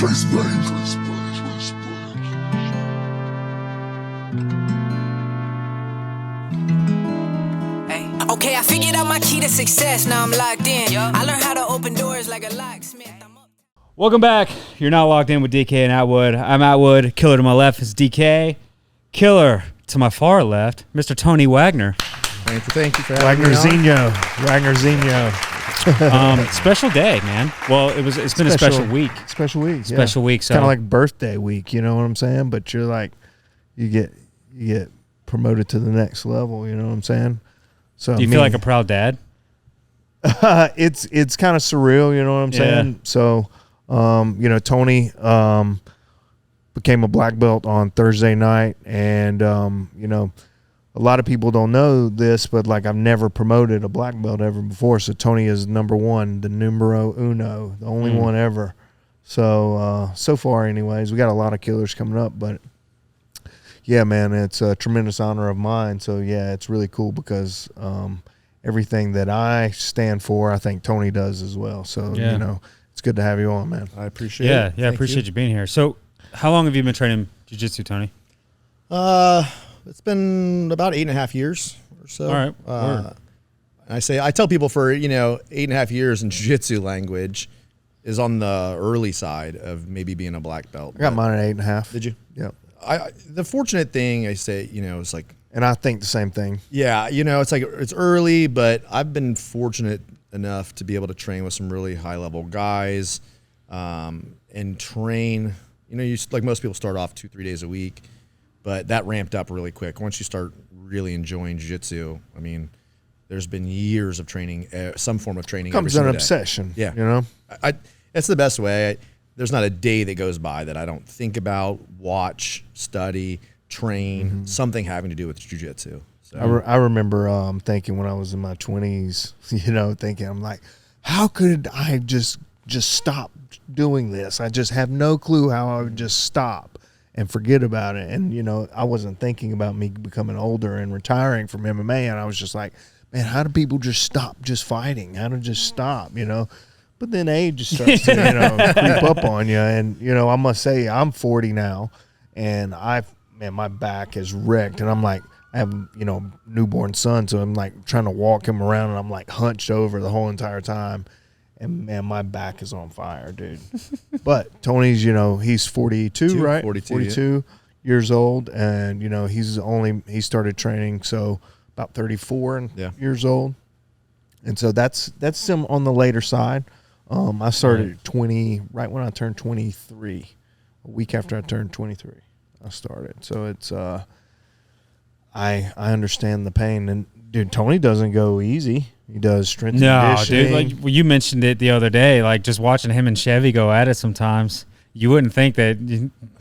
Okay, I figured out my key to success. Now I'm locked in. I learned how to open doors like a locksmith. Welcome back. You're now locked in with DK and Atwood. I'm Atwood. Killer to my left is DK. Killer to my far left, Mr. Tony Wagner. Thank you for having me on. Wagner Zinho. Special day, man. Well, it's been a special week. Special week. Special week. So kind of like birthday week, you know what I'm saying? But you're like, you get promoted to the next level. You know what I'm saying? So do you feel like a proud dad? It's kind of surreal. You know what I'm saying? So, Tony became a black belt on Thursday night, and a lot of people don't know this, but like I've never promoted a black belt ever before. So Tony is number one, the numero uno, the only one ever. So so far, anyways, we got a lot of killers coming up, but yeah, man, it's a tremendous honor of mine. So yeah, it's really cool because everything that I stand for, I think Tony does as well. So it's good to have you on, man. I appreciate it. Yeah, I appreciate you being here. So how long have you been training jiu-jitsu, Tony? It's been about 8.5 years or so. All right. I tell people for 8.5 years in jiu-jitsu language is on the early side of maybe being a black belt. I got mine at 8.5. Did you? Yeah. The fortunate thing I say, it's like, and I think the same thing. Yeah, it's like it's early, but I've been fortunate enough to be able to train with some really high level guys, and train. Like most people start off 2-3 days a week. But that ramped up really quick. Once you start really enjoying jiu-jitsu, I mean, there's been years of training, some form of training. Becomes an obsession. Yeah. It's the best way. There's not a day that goes by that I don't think about, watch, study, train, something having to do with jiu-jitsu. So. I remember thinking when I was in my 20s, thinking, I'm like, how could I just stop doing this? I just have no clue how I would just stop and forget about it. And, I wasn't thinking about me becoming older and retiring from MMA. And I was just like, man, how do people just stop just fighting? How to just stop, But then age just starts to, creep up on you. And, I must say I'm 40 now, and my back is wrecked. And I'm like, I have, a newborn son. So I'm like trying to walk him around, and I'm like hunched over the whole entire time. And, man, my back is on fire, dude. But Tony's, he's 42, right? 42 years old. And, he started training, so about 34 years old. And so that's some on the later side. I started at 20, right when I turned 23. A week after I turned 23, I started. So it's, I understand the pain. And, dude, Tony doesn't go easy. He does strength and conditioning. Dude, you mentioned it the other day, like just watching him and Chevy go at it sometimes. You wouldn't think that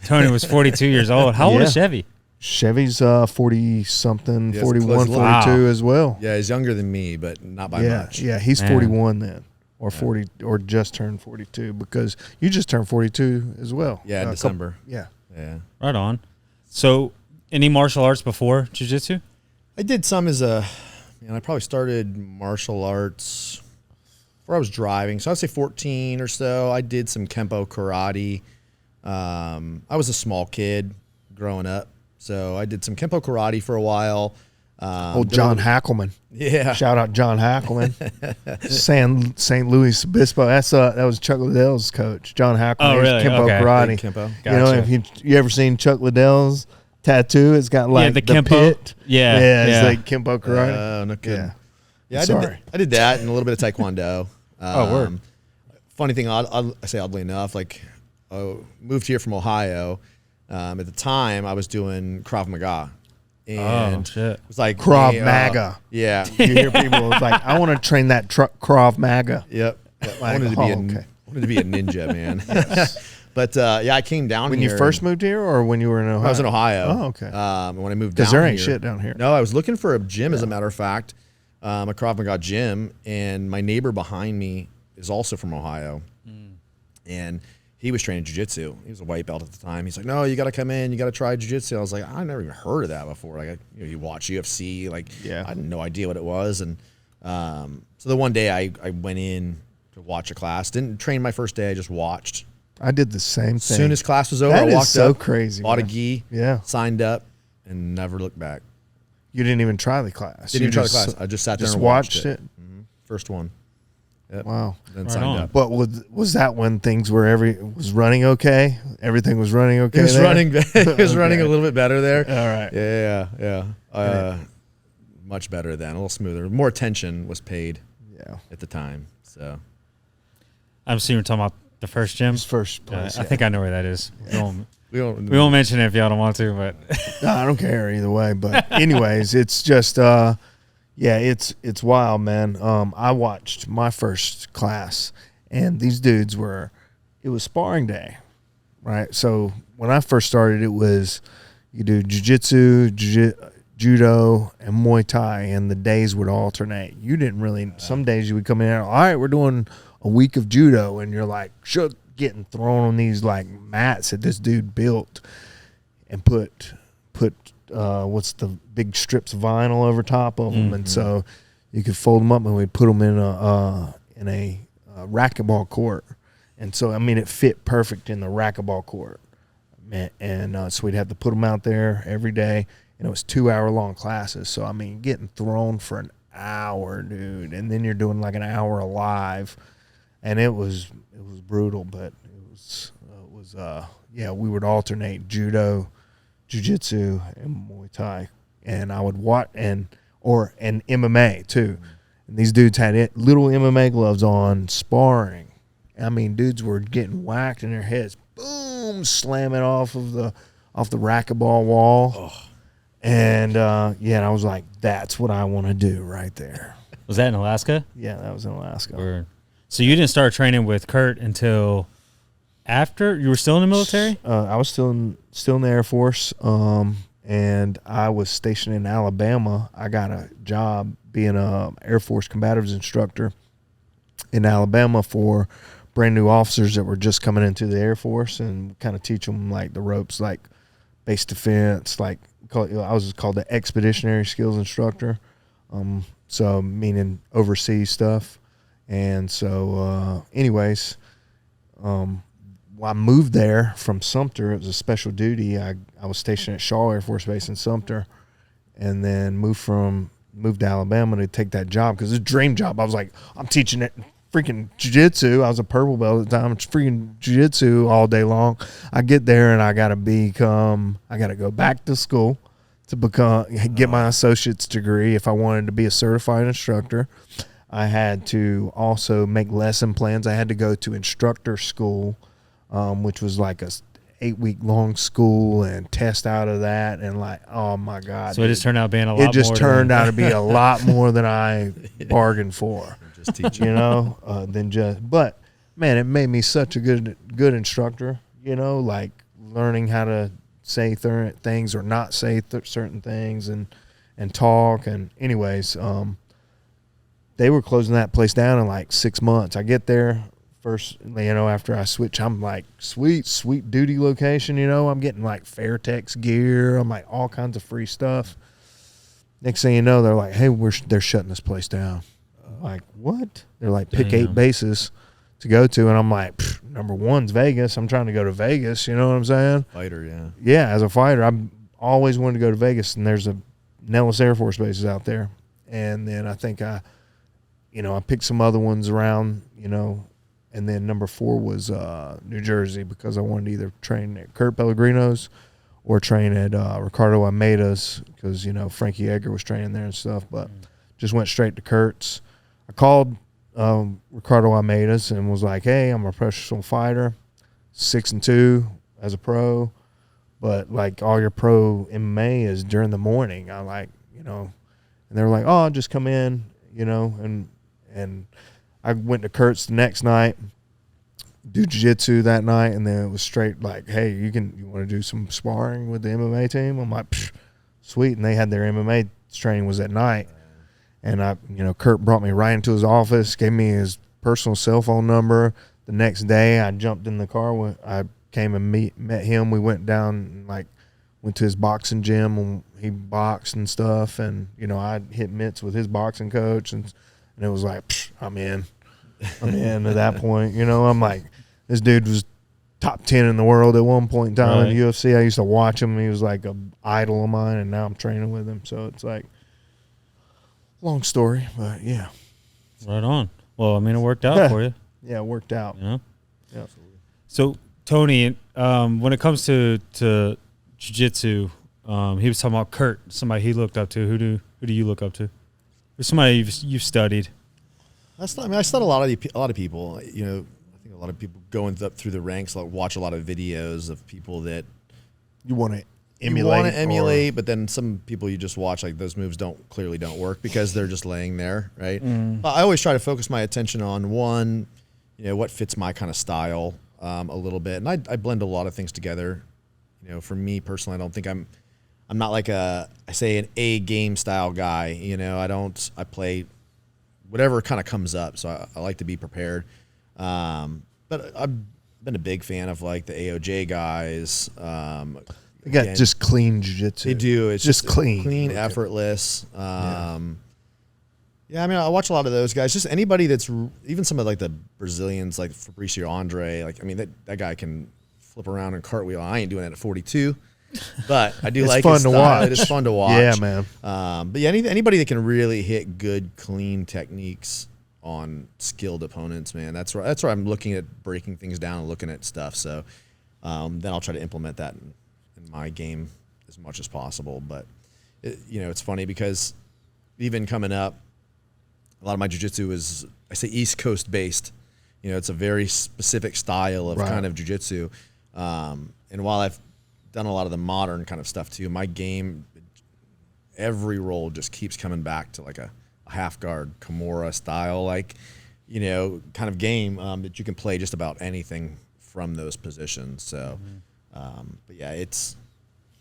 Tony was 42 years old. How old is Chevy? Chevy's 40-something, 41, 42 as well. Yeah, he's younger than me, but not by much. Yeah, he's 41 then, or 40, or just turned 42, because you just turned 42 as well. Yeah, in December. Yeah. Right on. So any martial arts before jiu-jitsu? I did some I probably started martial arts before I was driving. So I'd say 14 or so. I did some Kempo karate. I was a small kid growing up, so I did some Kempo karate for a while. John Hackelman. Yeah. Shout out John Hackelman. St. Louis Obispo. That was Chuck Liddell's coach. John Hackelman. Oh, really? Kempo karate. Kempo. Gotcha. If you ever seen Chuck Liddell's tattoo, it's got like the the Kempo pit. Yeah. It's like Kempo karate. Oh, no kidding. Yeah. I did that and a little bit of Taekwondo. Word. Funny thing, I say oddly enough, like moved here from Ohio. At the time, I was doing Krav Maga. And it was like Krav Maga. Yeah. You hear people like, I want to train that Krav Maga. Yep. Like, I wanted to be a ninja, man. But I came down when here. When you first moved here, or when you were in Ohio? I was in Ohio. Oh, okay. When I moved down here. Because there ain't shit down here. No, I was looking for a gym, as a matter of fact, a Krav Maga gym, and my neighbor behind me is also from Ohio. And he was training jiu-jitsu. He was a white belt at the time. He's like, no, you got to come in. You got to try jiu-jitsu. I was like, I never even heard of that before. Like, you watch UFC. Like, I had no idea what it was. And so the one day I went in to watch a class. Didn't train my first day. I just watched. I did the same As thing. soon as class was over, That I is walked so up, crazy, bought a man. gi, Yeah. signed up, and never looked back. You didn't even try the class. Didn't You even try the just- class. I just sat there just and watched it. it. First one. Yep. Wow. Then Right signed on. up. But was that when things were was running okay? Everything was running okay. It was there? running. It was running a Okay. little bit better there. All right. Yeah. Much better then. A little smoother. More attention was paid Yeah. at the time. So I'm assuming you're talking about the first gym. His first place. I think I know where that is. we won't. We won't mention it if y'all don't want to, but No, I don't care either way. But anyways, it's just it's wild, man. I watched my first class, and these dudes it was sparring day, right? So when I first started, it was you do jiu-jitsu, judo, and Muay Thai, and the days would alternate. You didn't really. Some days you would come in and, all right, we're doing a week of judo, and you're like, shook, getting thrown on these like mats that this dude built and put what's the big strips of vinyl over top of them, and so you could fold them up, and we'd put them in a racquetball court, and so I mean it fit perfect in the racquetball court, man. And so we'd have to put them out there every day, and it was 2-hour-long classes. So I mean, getting thrown for an hour, dude, and then you're doing like an hour live, and it was brutal, but it was we would alternate judo, jiu-jitsu, and Muay Thai, and I would watch and MMA too. And these dudes had little MMA gloves on, sparring. I mean, dudes were getting whacked in their heads, boom, slamming off the racquetball wall. And and I was like, that's what I want to do right there. was that in Alaska? Yeah, that was in Alaska. Or so you didn't start training with Kurt until after you were still in the military? I was still in the Air Force, and I was stationed in Alabama. I got a job being a Air Force combatives instructor in Alabama for brand new officers that were just coming into the Air Force, and kind of teach them like the ropes, like base defense, like I was called the expeditionary skills instructor. So meaning overseas stuff. And so, anyways, I moved there from Sumter. It was a special duty. I was stationed at Shaw Air Force Base in Sumter, and then moved to Alabama to take that job because it's a dream job. I was like, I'm teaching it freaking jiu-jitsu. I was a purple belt at the time. It's freaking jiu-jitsu all day long. I get there and I got to go back to school to get my associate's degree. If I wanted to be a certified instructor, I had to also make lesson plans. I had to go to instructor school, which was like a 8-week long school, and test out of that. And like, oh my God. So it just turned out being a lot more. It just turned out to be a lot more than I bargained for. Just teaching. But man, it made me such a good instructor, like learning how to say things or not say certain things and talk. And anyways, they were closing that place down in like 6 months. I get there first, after I switch, I'm like, sweet duty location, I'm getting like Fairtex gear. I'm like all kinds of free stuff. Next thing you know, they're like, hey, they're shutting this place down. I'm like, what? They're like, pick 8 bases to go to. And I'm like, number one's Vegas. I'm trying to go to Vegas. You know what I'm saying? Fighter, yeah. Yeah, as a fighter, I've always wanted to go to Vegas, and there's a Nellis Air Force bases out there. And then I think I picked some other ones around, and then number 4 was New Jersey, because I wanted to either train at Kurt Pellegrino's or train at Ricardo Almeida's, because, Frankie Edgar was training there and stuff, but just went straight to Kurt's. I called Ricardo Almeida's and was like, hey, I'm a professional fighter, 6-2 as a pro, but like all your pro MMA is during the morning. I like, and they were like, oh, just come in, and I went to Kurt's the next night, do jiu-jitsu that night, and then it was straight like, hey, you want to do some sparring with the MMA team? I'm like, sweet. And they had their MMA training was at night. And Kurt brought me right into his office, gave me his personal cell phone number. The next day, I jumped in the car. I came and met him. We went down and went to his boxing gym, and he boxed and stuff. And I hit mitts with his boxing coach, and it was like, I'm in at that point. I'm like, this dude was top 10 in the world at one point in time in the Right. UFC. I used to watch him. He was like an idol of mine, and now I'm training with him. So it's like long story, but yeah. Right on. Well, I mean, it worked out for you. Yeah, it worked out. You know. Yeah. So Tony, when it comes to jiu-jitsu, he was talking about Kurt, somebody he looked up to. Who do you look up to? Who's somebody you've studied? I study a lot of people. You know, I think a lot of people going up through the ranks, like watch a lot of videos of people that You want to you emulate. want to emulate, but then some people you just watch, like those moves clearly don't work because they're just laying there, right? But I always try to focus my attention on one, you know, what fits my kind of style a little bit, and I blend a lot of things together. You know, for me personally, I don't think I'm not like an A game style guy. You know, I play whatever kind of comes up. So I like to be prepared. But I've been a big fan of like the AOJ guys. They got again, just clean jiu-jitsu. they do. It's just clean. clean, effortless. Yeah, I mean, I watch a lot of those guys. Just anybody that's even some of like the Brazilians, like Fabricio Andre. Like, I mean, that guy can flip around and cartwheel. I ain't doing that at 42, but I do It's like fun his to style. watch. It is fun to watch. Yeah, man. But yeah, anybody that can really hit good, clean techniques on skilled opponents, man. That's where I'm looking at breaking things down and looking at stuff. So then I'll try to implement that in my game as much as possible. But you know, it's funny because even coming up, a lot of my jiu-jitsu is, I say, East Coast based. You know, it's a very specific style of kind of jiu-jitsu. And while I've done a lot of the modern kind of stuff too, my game, every roll just keeps coming back to like a half guard Kimura style, like, you know, kind of game that you can play just about anything from those positions. So, but yeah, it's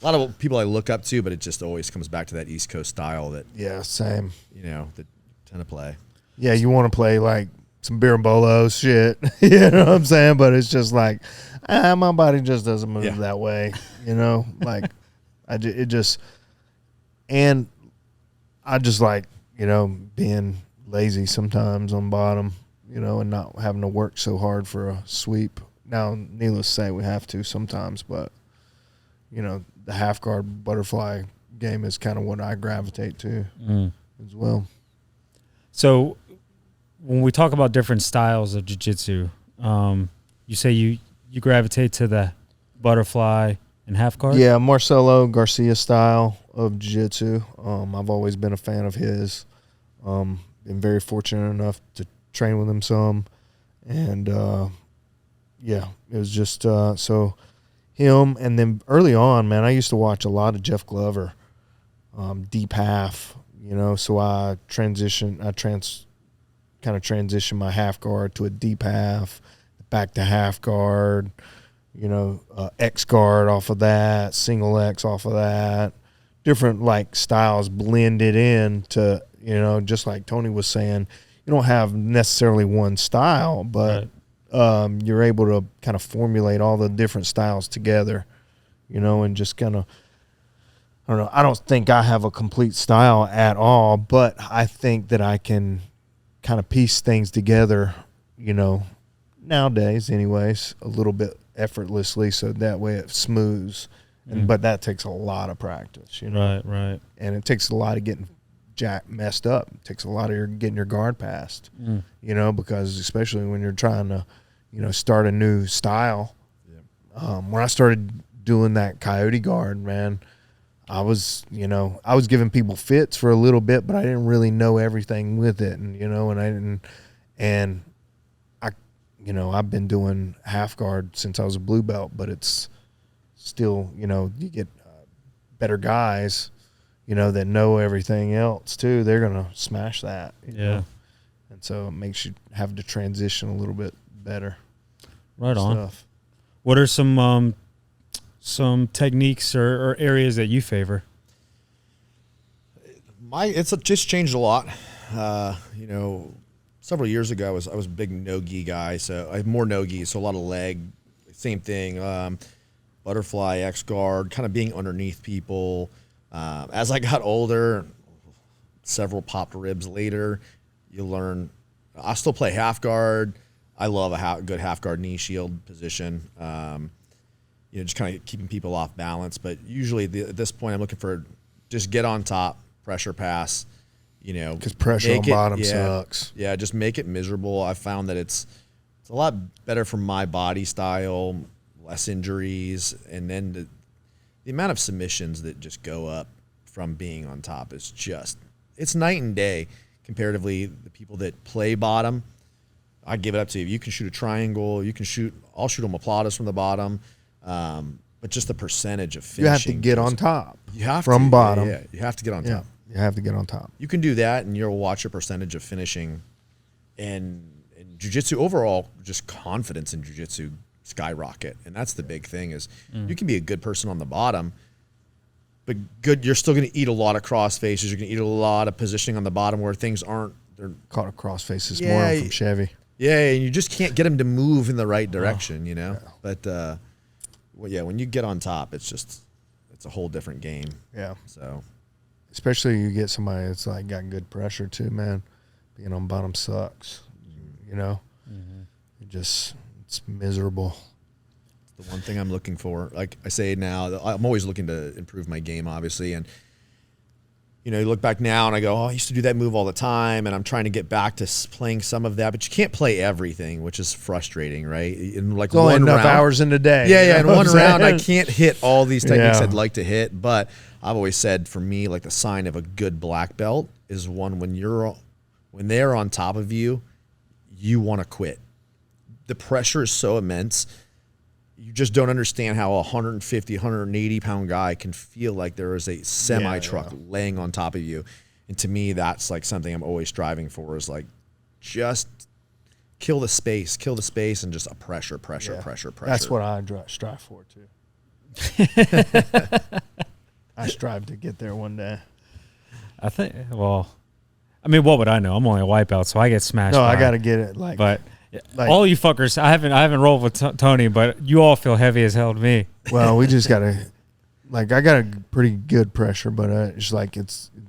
a lot of people I look up to, but it just always comes back to that East Coast style that, Yeah, same. you know, that tend to play. Yeah, you want to play like some beer and bolo shit. You know what I'm saying? But it's just like, my body just doesn't move that way. You know, like I just like, you know, being lazy sometimes on bottom, you know, and not having to work so hard for a sweep. Now, needless to say, we have to sometimes, but you know, the half guard butterfly game is kind of what I gravitate to as well. So when we talk about different styles of jiu-jitsu, you say you gravitate to the butterfly and half guard? Yeah, Marcelo Garcia style of jiu-jitsu. I've always been a fan of his. Been very fortunate enough to train with him some. And, yeah, it was just so him. And then early on, man, I used to watch a lot of Jeff Glover, deep half, you know, so I transitioned my half guard to a deep half, back to half guard, you know, X guard off of that, single X off of that, different like styles blended in to, you know, just like Tony was saying, you don't have necessarily one style, but you're able to kind of formulate all the different styles together, you know, and just kind of, I don't know, I don't think I have a complete style at all, but I think that I can kind of piece things together, you know, nowadays anyways, a little bit effortlessly, so that way it smooths. But that takes a lot of practice, you know. Right. And it takes a lot of getting messed up. It takes a lot of getting your guard passed, you know, because especially when you're trying to, you know, start a new style. When I started doing that coyote guard, man, I was giving people fits for a little bit, but I didn't really know everything with it. And, you know, I've been doing half guard since I was a blue belt, but it's still, you know, you get better guys, you know, that know everything else too. They're going to smash that. You know? And so it makes you have to transition a little bit better. Right on. What are some techniques or areas that you favor? It's just changed a lot. You know, several years ago, I was a big no-gi guy, so I have more no-gi, so a lot of leg. Same thing, butterfly, X guard, kind of being underneath people. As I got older, several popped ribs later, you learn. I still play half guard. I love a good half guard knee shield position. Just kind of keeping people off balance. But usually at this point, I'm looking for just get on top, pressure pass. Because pressure on bottom sucks. Yeah, just make it miserable. I found that it's a lot better for my body style, less injuries, and then the amount of submissions that just go up from being on top is it's night and day comparatively. The people that play bottom, I give it up to you. You can shoot a triangle. I'll shoot a omoplatus from the bottom. But just the percentage of finishing. You have to get on top. You have from to, bottom. Yeah, you have to get on top. You have to get on top. You can do that, and you'll watch your percentage of finishing. And jiu-jitsu overall, just confidence in jiu-jitsu skyrocket. And that's the big thing is you can be a good person on the bottom, but you're still going to eat a lot of cross faces. You're going to eat a lot of positioning on the bottom where things aren't. They're caught a cross faces more from Chevy. Yeah, and you just can't get them to move in the right direction, Yeah. But when you get on top, it's a whole different game. Yeah. So, especially you get somebody that's like got good pressure too, man. Being on bottom sucks. It's miserable. It's the one thing I'm looking for. Like I say now, I'm always looking to improve my game, obviously, and you look back now and I go, I used to do that move all the time, and I'm trying to get back to playing some of that, but you can't play everything, which is frustrating, right? In like only one enough round, hours in a day. Yeah, in one round, I can't hit all these techniques Yeah. I'd like to hit, but I've always said for me, like the sign of a good black belt is one when they're on top of you, you want to quit. The pressure is so immense. You just don't understand how a 150, 180-pound guy can feel like there is a semi-truck laying on top of you. And to me, that's like something I'm always striving for is like just kill the space, and just a pressure. That's what I strive for, too. I strive to get there one day. What would I know? I'm only a white belt, so I get smashed. No, I got to get it. But all you fuckers, I haven't rolled with Tony, but you all feel heavy as hell to me. Well, we just got to, I got a pretty good pressure, but it's like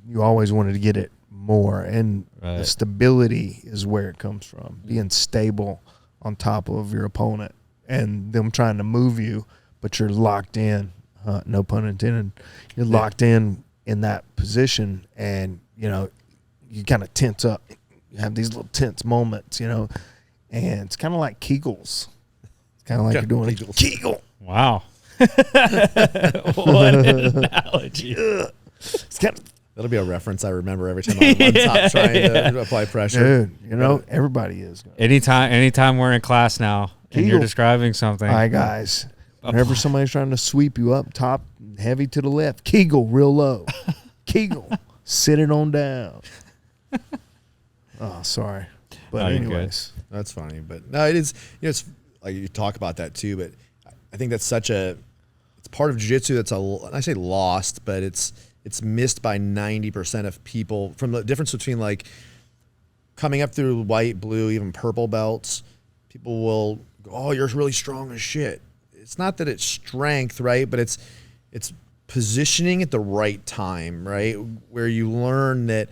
you always wanted to get it more. And the stability is where it comes from, being stable on top of your opponent and them trying to move you, but you're locked in, no pun intended, you're locked in that position, and, you kind of tense up. You have these little tense moments, and it's kind of like Kegels. It's kind of like you're doing a Kegel. Wow. What an analogy. It's kind of, that'll be a reference I remember every time I'm on top trying to apply pressure. Dude, everybody is. Anytime we're in class now and you're describing something. All right, guys. Whenever somebody's trying to sweep you up top, heavy to the left, Kegel real low. Kegel, sit it on down. Oh, sorry. But anyways. That's funny. But no, it is, it's like you talk about that too, but I think that's it's part of jiu-jitsu that's I say lost, but it's missed by 90% of people, from the difference between like coming up through white, blue, even purple belts. People will go, oh, you're really strong as shit. It's not that it's strength, right? But it's positioning at the right time, right? Where you learn that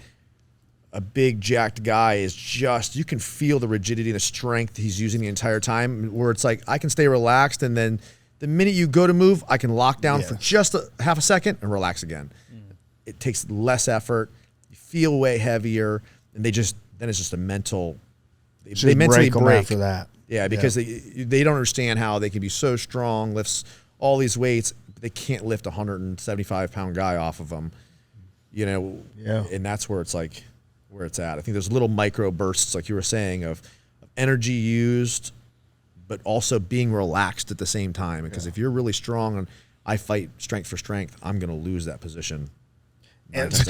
a big jacked guy is you can feel the rigidity and the strength he's using the entire time, where it's like, I can stay relaxed, and then the minute you go to move, I can lock down for just half a second and relax again. It takes less effort. You feel way heavier, and then it's just a mental. They mentally break after that. Yeah, because they don't understand how they can be so strong, lifts all these weights, but they can't lift a 175-pound guy off of them. And that's where it's like, where it's at. I think there's little micro bursts, like you were saying, of energy used, but also being relaxed at the same time. Because if you're really strong and I fight strength for strength, I'm going to lose that position. And that's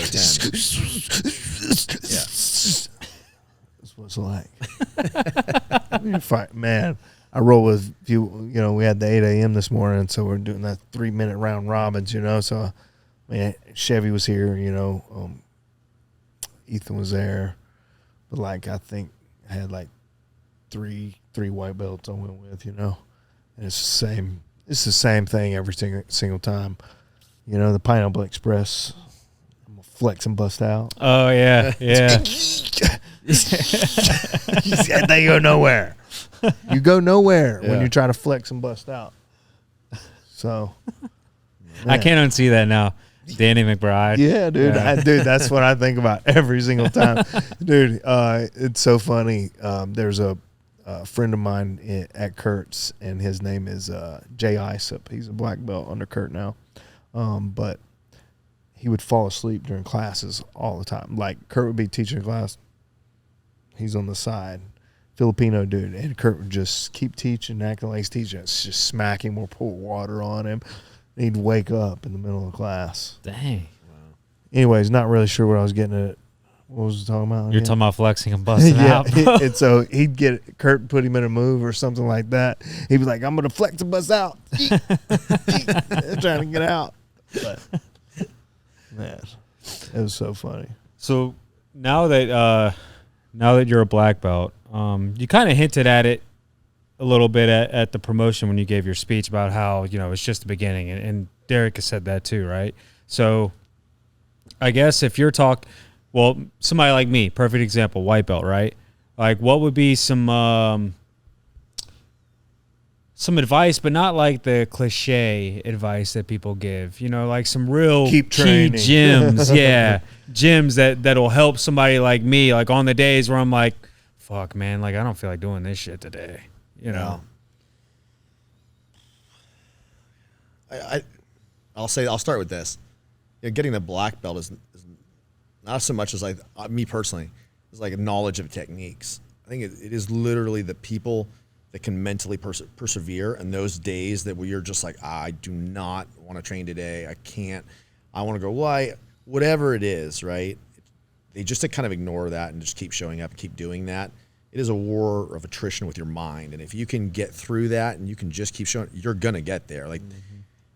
what it's like. Fight, man. I roll with you. We had the 8 a.m. this morning, so we're doing that 3-minute round robins. So, Chevy was here. Ethan was there, but I think I had three white belts I went with. And it's the same. It's the same thing every single time. The Pineapple Express. I'm gonna flex and bust out. Oh yeah. They go nowhere. You go nowhere when Yeah. you try to flex and bust out. So, I can't unsee that now. Danny McBride. yeah, dude. Yeah. Dude, that's what I think about every single time. Dude, it's so funny. There's a friend of mine at Kurt's, and his name is Jay Isop. He's a black belt under Kurt now. But he would fall asleep during classes all the time. Like, Kurt would be teaching a class. He's on the side. Filipino dude. And Kurt would just keep teaching, acting like he's teaching. It's just smack him or pour water on him. He'd wake up in the middle of class. Dang. Anyways, not really sure what I was getting at. What was I talking about? You're talking about flexing and busting Yeah. out. And so he'd get Kurt put him in a move or something like that. He'd be like, I'm going to flex and bust out. Trying to get out. But, man, it was so funny. So now that you're a black belt, you kind of hinted at it a little bit at the promotion when you gave your speech about how, it's just the beginning, and Derek has said that too, right? So I guess if you're somebody like me, perfect example, white belt, right? Like, what would be some advice, but not like the cliche advice that people give, like some real Keep key training. gyms. Yeah. Gyms that'll help somebody like me, like on the days where I'm like, fuck, man, like I don't feel like doing this shit today, I'll start with this. Getting the black belt is not so much as me personally, is like a knowledge of techniques. I think it is literally the people that can mentally persevere in those days that where you're just like, I do not want to train today. I can't. I want to go, whatever it is, right? They just to kind of ignore that and just keep showing up and keep doing that. It is a war of attrition with your mind. And if you can get through that and you can just keep showing, you're going to get there. Like,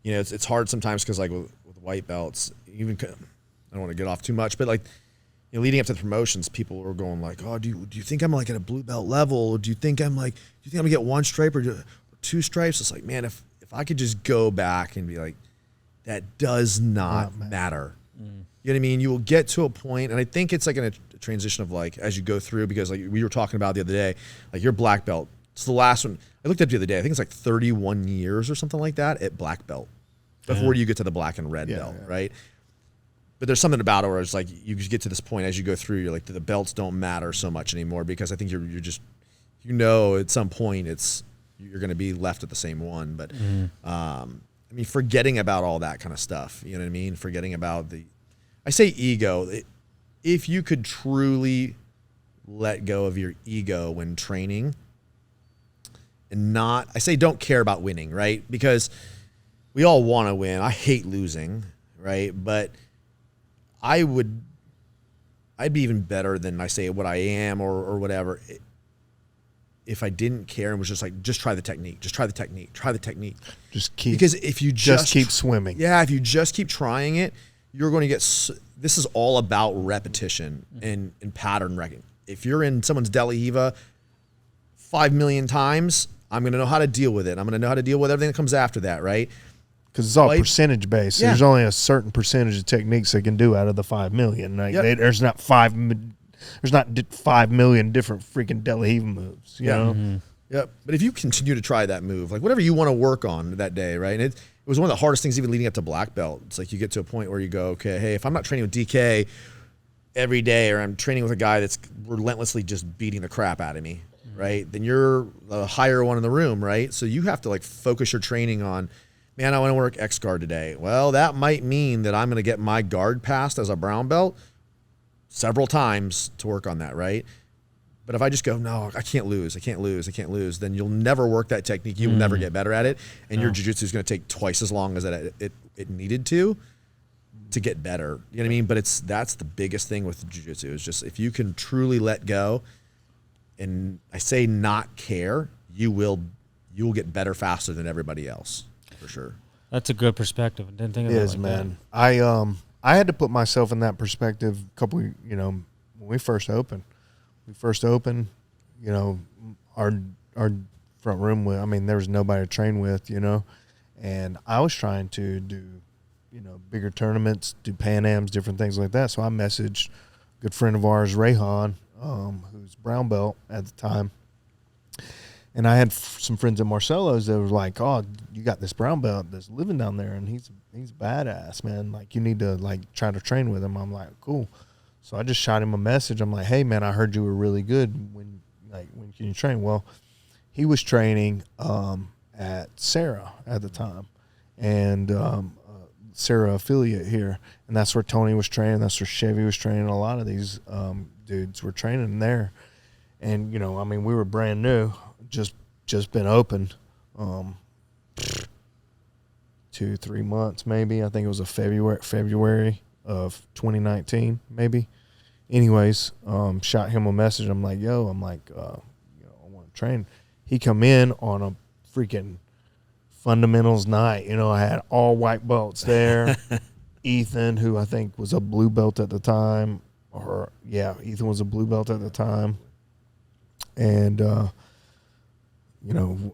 it's hard sometimes because like with white belts, even, I don't want to get off too much, but like, leading up to the promotions, people were going like, oh, do you think I'm like at a blue belt level? Or do you think I'm gonna get one stripe or two stripes? It's like, man, if I could just go back and be like, that does not matter. You know what I mean? You will get to a point, and I think it's like in a transition of like, as you go through, because like we were talking about the other day, like your black belt, it's the last one. I looked up the other day, I think it's like 31 years or something like that at black belt before you get to the black and red belt, right? But there's something about it where it's like you just get to this point as you go through, you're like, the belts don't matter so much anymore, because I think you're just, at some point you're going to be left at the same one. But I mean, forgetting about all that kind of stuff, you know what I mean? Forgetting about I say ego. If you could truly let go of your ego when training and I say don't care about winning, right? Because we all want to win. I hate losing, right? But I'd be even better than I say what I am or whatever if I didn't care and was just like, just try the technique, just try the technique, try the technique. Because if you just keep swimming. Yeah, if you just keep trying it, you're going to get, this is all about repetition and pattern recognition. If you're in someone's deli hiva 5 million times, I'm going to know how to deal with it. I'm going to know how to deal with everything that comes after that, right? Because it's all percentage based. Yeah. There's only a certain percentage of techniques they can do out of the 5 million. Like there's not 5 million different freaking deli hiva moves. You know? Yep. But if you continue to try that move, like whatever you want to work on that day, right? And it was one of the hardest things even leading up to black belt. It's like you get to a point where you go, okay, hey, if I'm not training with DK every day, or I'm training with a guy that's relentlessly just beating the crap out of me, right? Then you're the higher one in the room, right? So you have to like focus your training on, man, I want to work X guard today. Well, that might mean that I'm going to get my guard passed as a brown belt several times to work on that, right? But if I just go, no, I can't lose, then you'll never work that technique. You'll never get better at it. And your jiu-jitsu is going to take twice as long as it needed to get better. You know what I mean? But that's the biggest thing with jiu-jitsu is just if you can truly let go, and I say not care, you will get better faster than everybody else, for sure. That's a good perspective. I didn't think of it like man. that. I had to put myself in that perspective when we first opened. Our front room, there was nobody to train with, and I was trying to do, bigger tournaments, do Pan Ams, different things like that. So I messaged a good friend of ours, Rayhan, who's brown belt at the time. And I had some friends at Marcelo's that were like, "Oh, you got this brown belt that's living down there, and he's badass, man. Like, you need to like try to train with him." I'm like, "Cool." So I just shot him a message. I'm like, "Hey, man, I heard you were really good. When can you train?" Well, he was training at Sarah at the time, and Sarah affiliate here, and that's where Tony was training. That's where Chevy was training. A lot of these dudes were training there, and I mean, we were brand new. Just been open 2-3 months maybe. I think it was a February of 2019 maybe. Anyways, shot him a message. I'm like, I want to train. He come in on a freaking fundamentals night. I had all white belts there. Ethan, who I think was a blue belt at the time, Ethan was a blue belt at the time, and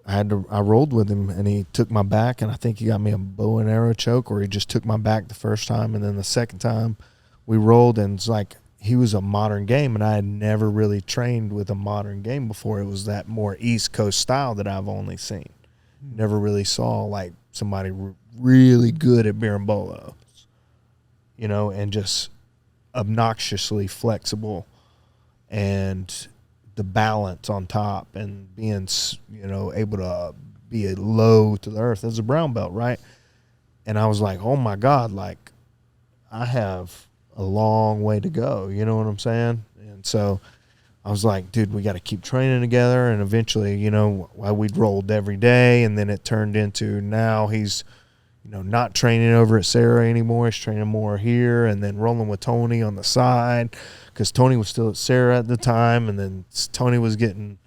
I rolled with him, and he took my back, and I think he got me a bow and arrow choke, or he just took my back the first time, and then the second time we rolled, and it's like he was a modern game, and I had never really trained with a modern game before. It was that more East Coast style that I've only seen. Never really saw like somebody really good at berimbolos, and just obnoxiously flexible, and the balance on top, and being, able to be low to the earth as a brown belt, right? And I was like, oh my God, like I have a long way to go. You know what I'm saying? And so I was like, dude, we got to keep training together. And eventually, we'd rolled every day, and then it turned into now he's, not training over at Sarah anymore. He's training more here, and then rolling with Tony on the side, because Tony was still at Sarah at the time, and then Tony was getting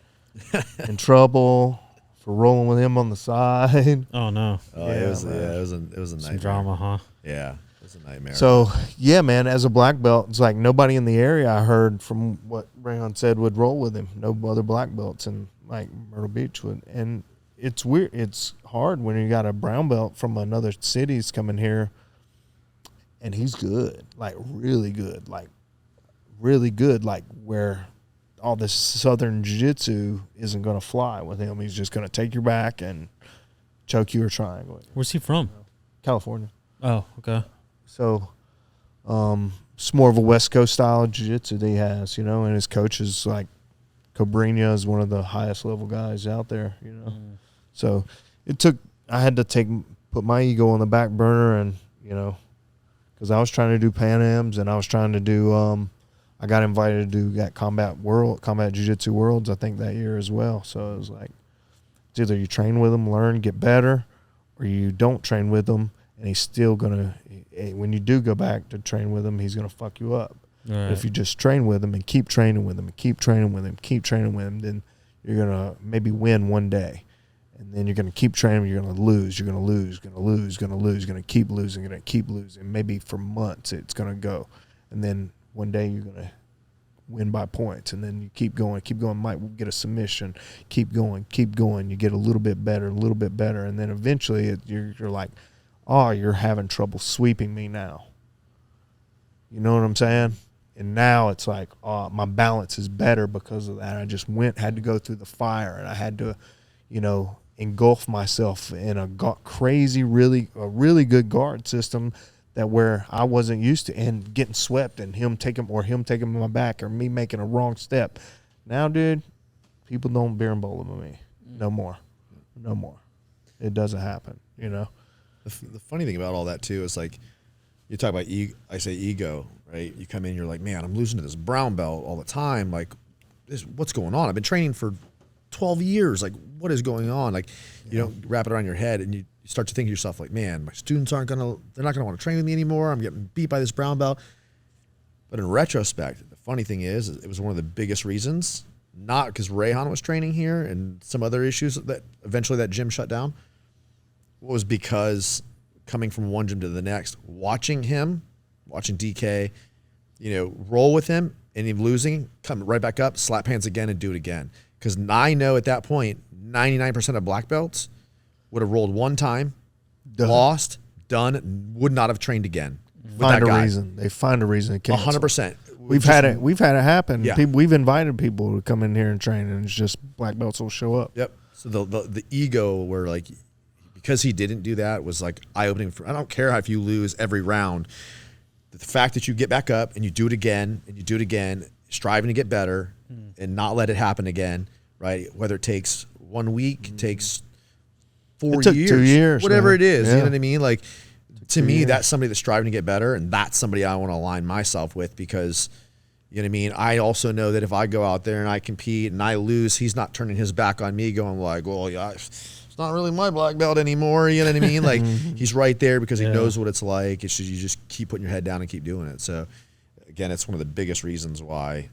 in trouble for rolling with him on the side. Oh no! Oh, it was a nightmare. Some drama, huh? Yeah, it was a nightmare. So yeah, man, as a black belt, it's like nobody in the area, I heard from what Rayon said, would roll with him. No other black belts in like Myrtle Beach would, and it's weird. It's hard when you got a brown belt from another city's coming here, and he's good, like really good, like where all this Southern Jiu-Jitsu isn't going to fly with him. He's just going to take your back and choke you or triangle. Where's he from? California. Oh, okay. So it's more of a West Coast style of jiu-jitsu that he has, and his coach is like Cobrinha is one of the highest level guys out there, So I had to put my ego on the back burner, and, because I was trying to do Pan Ams, and I was trying to do, I got invited to do that Combat Jiu-Jitsu Worlds, I think that year as well. So it was like, it's either you train with him, learn, get better, or you don't train with him, and he's still going to, when you do go back to train with him, he's going to fuck you up. Right. But if you just train with him and keep training with him and keep training with him, keep training with him, then you're going to maybe win one day. And then you're going to keep training, you're going to lose, you're going to lose, going to lose, going to lose, going to keep losing, going to keep losing. Maybe for months it's going to go. And then one day you're going to win by points, and then you keep going, might get a submission, keep going, you get a little bit better, and then eventually you're like, oh, you're having trouble sweeping me now. You know what I'm saying? And now it's like, oh, my balance is better because of that. I just had to go through the fire, and I had to, engulf myself in a really good guard system that where I wasn't used to, and getting swept, and him taking my back, or me making a wrong step. Now, dude, people don't berimbola with me. No more. It doesn't happen, The funny thing about all that too is like, you talk about ego, right? You come in, you're like, man, I'm losing to this brown belt all the time. Like, what's going on? I've been training for 12 years. Like, what is going on? Like, you don't wrap it around your head, and you start to think to yourself, like, man, my students they're not going to want to train with me anymore. I'm getting beat by this brown belt. But in retrospect, the funny thing is it was one of the biggest reasons, not because Rayhan was training here and some other issues that eventually that gym shut down, was because coming from one gym to the next, watching DK, roll with him, and him losing, come right back up, slap hands again, and do it again. Because I know at that point, 99% of black belts would have rolled one time, lost, done, would not have trained again. Find a reason. They find a reason to cancel. 100%. We've had it happen. Yeah. We've invited people to come in here and train, and it's just black belts will show up. Yep. So the ego where like, because he didn't do that was like eye-opening. I don't care if you lose every round. The fact that you get back up and you do it again and you do it again, striving to get better and not let it happen again, right? Whether it takes 1 week, takes 4 took years, 2 years, whatever man. it is, Yeah. you know what I mean? Like, to me, years. that's somebody that's striving to get better, and that's somebody I want to align myself with because, you know what I mean? I also know that if I go out there and I compete and I lose, he's not turning his back on me going like, well, yeah, it's not really my black belt anymore, you know what I mean? Like, he's right there because he knows what it's like. It's just, you just keep putting your head down and keep doing it. So, again, it's one of the biggest reasons why,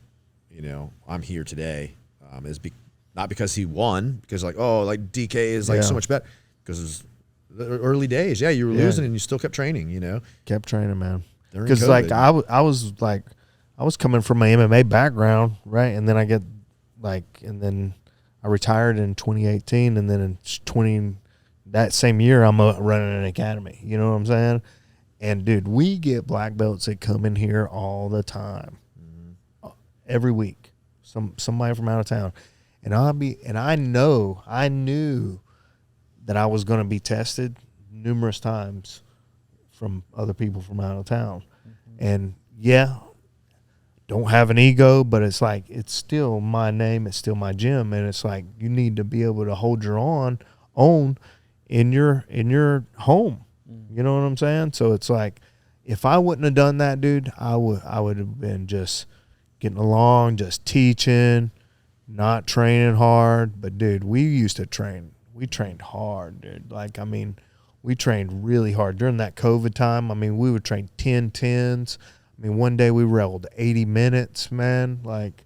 you know, I'm here today not because he won, because like, oh, like DK is like so much better, because it was the early days. Yeah, you were losing and you still kept training, you know? Kept training, man. During Because like I was coming from my MMA background, right? And then I get like, and then I retired in 2018, and then in that same year I'm running an academy. You know what I'm saying? And dude, we get black belts that come in here all the time, every week. Somebody from out of town, and I knew that I was going to be tested numerous times from other people from out of town, and don't have an ego, but it's like, it's still my name, it's still my gym, and it's like, you need to be able to hold your own in your home. You know what I'm saying? So it's like, if I wouldn't have done that, dude, I would have been just getting along, just teaching, not training hard. But dude, we used to train. We trained hard, dude. Like, I mean, we trained really hard during that COVID time. I mean, we would train 10-10s. I mean, one day we rolled 80 minutes, man. Like,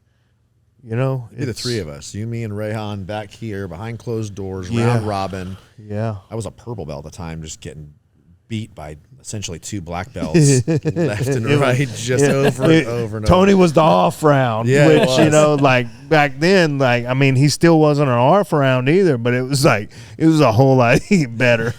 you know, It'd be the three of us, you, me, and Rayhan back here behind closed doors, Yeah. round robin. Yeah. I was a purple belt at the time, just getting beat by essentially two black belts left and right, just over and over and Tony over. was the off round, Yeah, it which, was. you know, like back then, like, I mean, he still wasn't an off round either, but it was like, it was a whole lot better.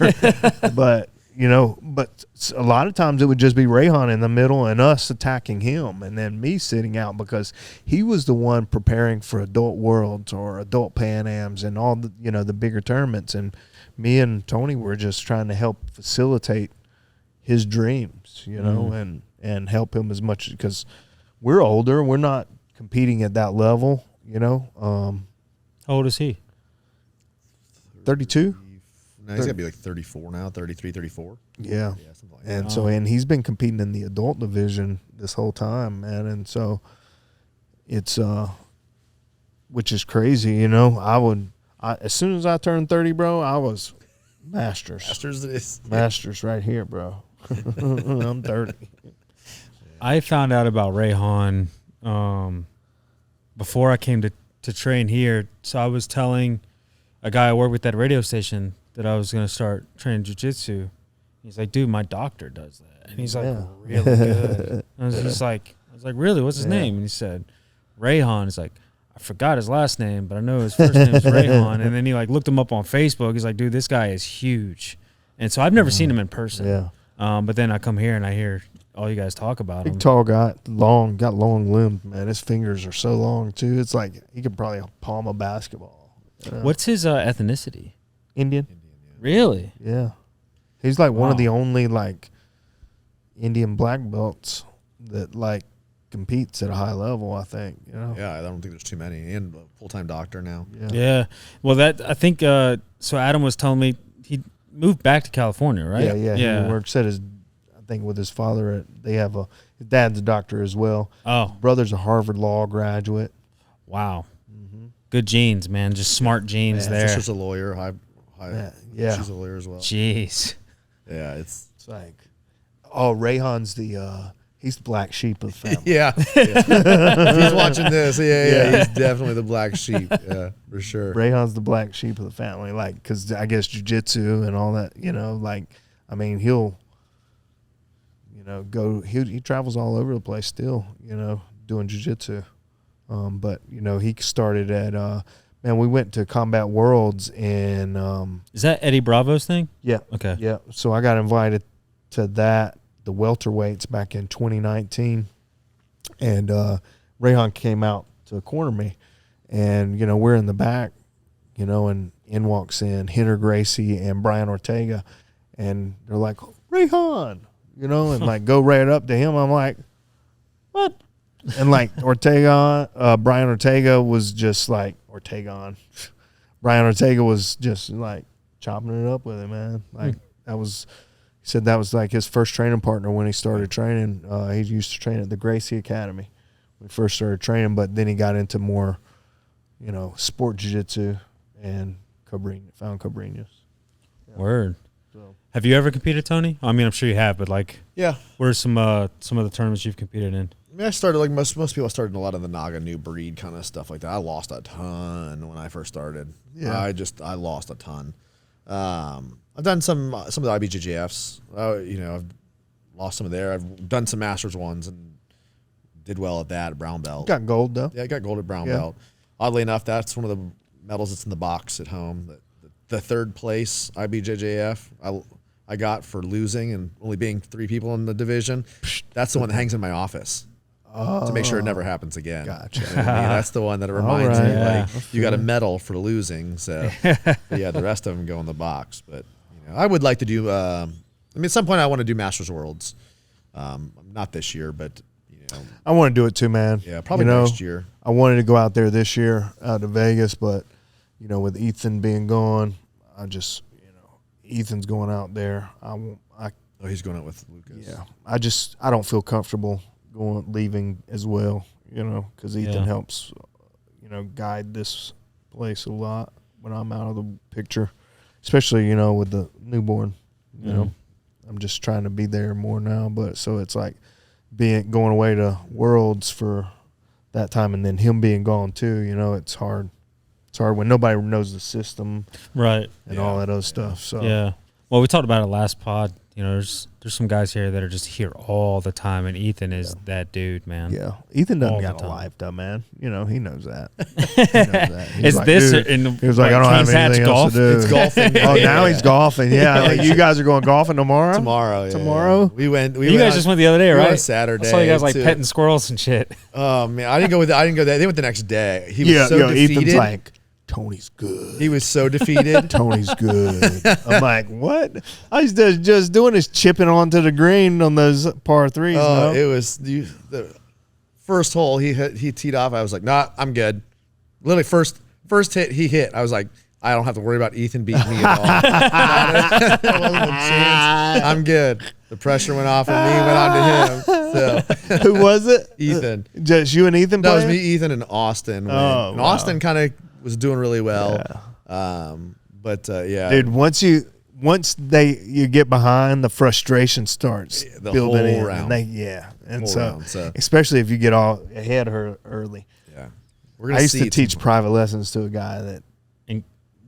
But, you know, but a lot of times it would just be Rayhan in the middle and us attacking him, and then me sitting out, because he was the one preparing for adult worlds or adult Pan Ams and all the, you know, the bigger tournaments. And me and Tony were just trying to help facilitate his dreams, you know, and help him as much, because we're older. We're not competing at that level, you know. How old is he? 32. No, he's got to be like 34 now, 33, 34. Yeah. Yeah, something like that. And so, and he's been competing in the adult division this whole time, man. And so it's, which is crazy, you know. As soon as I turned 30, bro, I was masters. Masters right here, bro. I'm 30. I found out about Rayhan before I came to train here. So I was telling a guy I work with at a radio station that I was going to start training jiu-jitsu. He's like, dude, my doctor does that. And he's like, really good. I was like, really? What's his name? And he said, Rayhan. He's like, I forgot his last name, but I know his first name is Rayhan. And then he like looked him up on Facebook. He's like, dude, this guy is huge. And so I've never seen him in person. Yeah. But then I come here and I hear all you guys talk about him. Big tall guy, long limbs, man. His fingers are so long too. It's like he could probably palm a basketball. You know? What's his ethnicity? Indian? Really? Yeah. He's like one of the only like Indian black belts that like competes at a high level, I think, you know. Yeah, I don't think there's too many. And a full-time doctor now. Yeah. Well, that I think so Adam was telling me he moved back to California, right? Yeah. He works at I think with his father his dad's a doctor as well. Oh. Brother's a Harvard Law graduate. Wow. Good genes, man. Just smart genes there. Sister's a lawyer. Yeah. She's a lawyer as well. Jeez. Yeah, it's like, Rayhan's he's the black sheep of the family. yeah. If he's watching this, he's definitely the black sheep. Yeah, for sure. Rayhan's the black sheep of the family, like, because I guess jiu-jitsu and all that, you know, like, I mean, he'll, you know, he travels all over the place still, you know, doing jiu-jitsu. But, you know, he started at, man, we went to Combat Worlds in. Is that Eddie Bravo's thing? Yeah. Okay. Yeah. So I got invited to the welterweights back in 2019. And Rayhan came out to corner me. And, you know, we're in the back you know, and in walks in Henry Gracie and Brian Ortega, and they're like, Rayhan, you know, and like go right up to him. I'm like, what? And like Brian Ortega was just like Brian Ortega was just like chopping it up with him, man. Like he said that was like his first training partner when he started training. He used to train at the Gracie Academy when he first started training, but then he got into more, you know, sport jiu-jitsu and found Cabrinhas. Yeah. Word. So. Have you ever competed, Tony? I mean, I'm sure you have, but like, Yeah. what are some of the tournaments you've competed in? I mean, I started like most people. I started in a lot of the Naga new breed kind of stuff like that. I lost a ton when I first started. Yeah. I lost a ton. I've done some of the IBJJFs. You know, I've lost some of there. I've done some Masters ones and did well at that, brown belt. Got gold though. Yeah, I got gold at brown belt. Oddly enough, that's one of the medals that's in the box at home. The third place IBJJF I got for losing and only being 3 people in the division. That's the one that hangs in my office. To make sure it never happens again. Gotcha. You know what I mean? That's the one that reminds me, Yeah. like, you got a medal for losing. So, but yeah, the rest of them go in the box. But you know, I would like to do. I mean, at some point, I want to do Masters Worlds. Not this year, but you know, I want to do it too, man. yeah, probably You know, next year. I wanted to go out there this year, out to Vegas, but you know, with Ethan being gone, I just, you know, Ethan's going out there. Oh, he's going out with Lucas. Yeah, I don't feel comfortable leaving as well, you know, because Ethan helps, you know, guide this place a lot when I'm out of the picture, especially, you know, with the newborn. You know, I'm just trying to be there more now, but so it's like going away to Worlds for that time, and then him being gone too. You know, it's hard. It's hard when nobody knows the system, Right. and all that other stuff. So Yeah. Well, we talked about it last pod. You know, there's some guys here that are just here all the time, and Ethan is that dude, man. yeah, Ethan All doesn't the got a time. life though, man. You know, he knows that. He knows that. He's Is like, this dude, in he was like, I don't have King's Hatch anything else golf? to do. It's golfing. Oh, now he's golfing. Yeah, like you guys are going golfing tomorrow. Tomorrow. Yeah. Tomorrow? We went. You guys just went the other day, we went right? on Saturday. I saw you guys like too. petting squirrels and shit. Oh man, I didn't go there. They went the next day. He was so defeated. Ethan's like, Tony's good. He was so defeated. Tony's good. I'm like, what? I was just doing his chipping onto the green on those par threes. Oh, No? it was the first hole he teed off. I was like, nah, I'm good. Literally first hit he hit. I was like, I don't have to worry about Ethan beating me at all. There wasn't a chance. I'm good. The pressure went off and me went on to him. So Who was it? Ethan. Just you and Ethan? That was playing? me, Ethan, and Austin. Oh, And wow. Austin kind of was doing really well. Yeah. Dude, once you get behind, the frustration starts The building whole in. round. And Whole so, round, so. especially if you get all ahead her early. Yeah. We're gonna I used see to it teach tomorrow. private lessons to a guy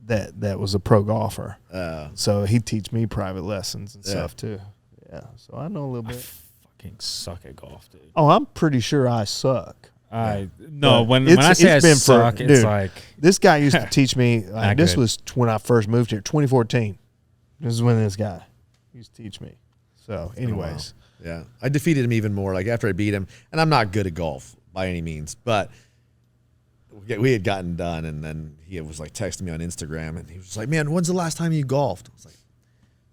that was a pro golfer. So he'd teach me private lessons and stuff too. Yeah, so I know a little bit. Fucking suck at golf, dude. Oh, I'm pretty sure I suck. No, But when I say I suck, it's dude, like this guy used to teach me. Not Like, this good. was when I first moved here, 2014. This is when this guy used to teach me. So, anyways, Yeah. I defeated him even more. Like after I beat him, and I'm not good at golf by any means, but we had gotten done, and then he was like texting me on Instagram, and he was like, "Man, when's the last time you golfed?" I was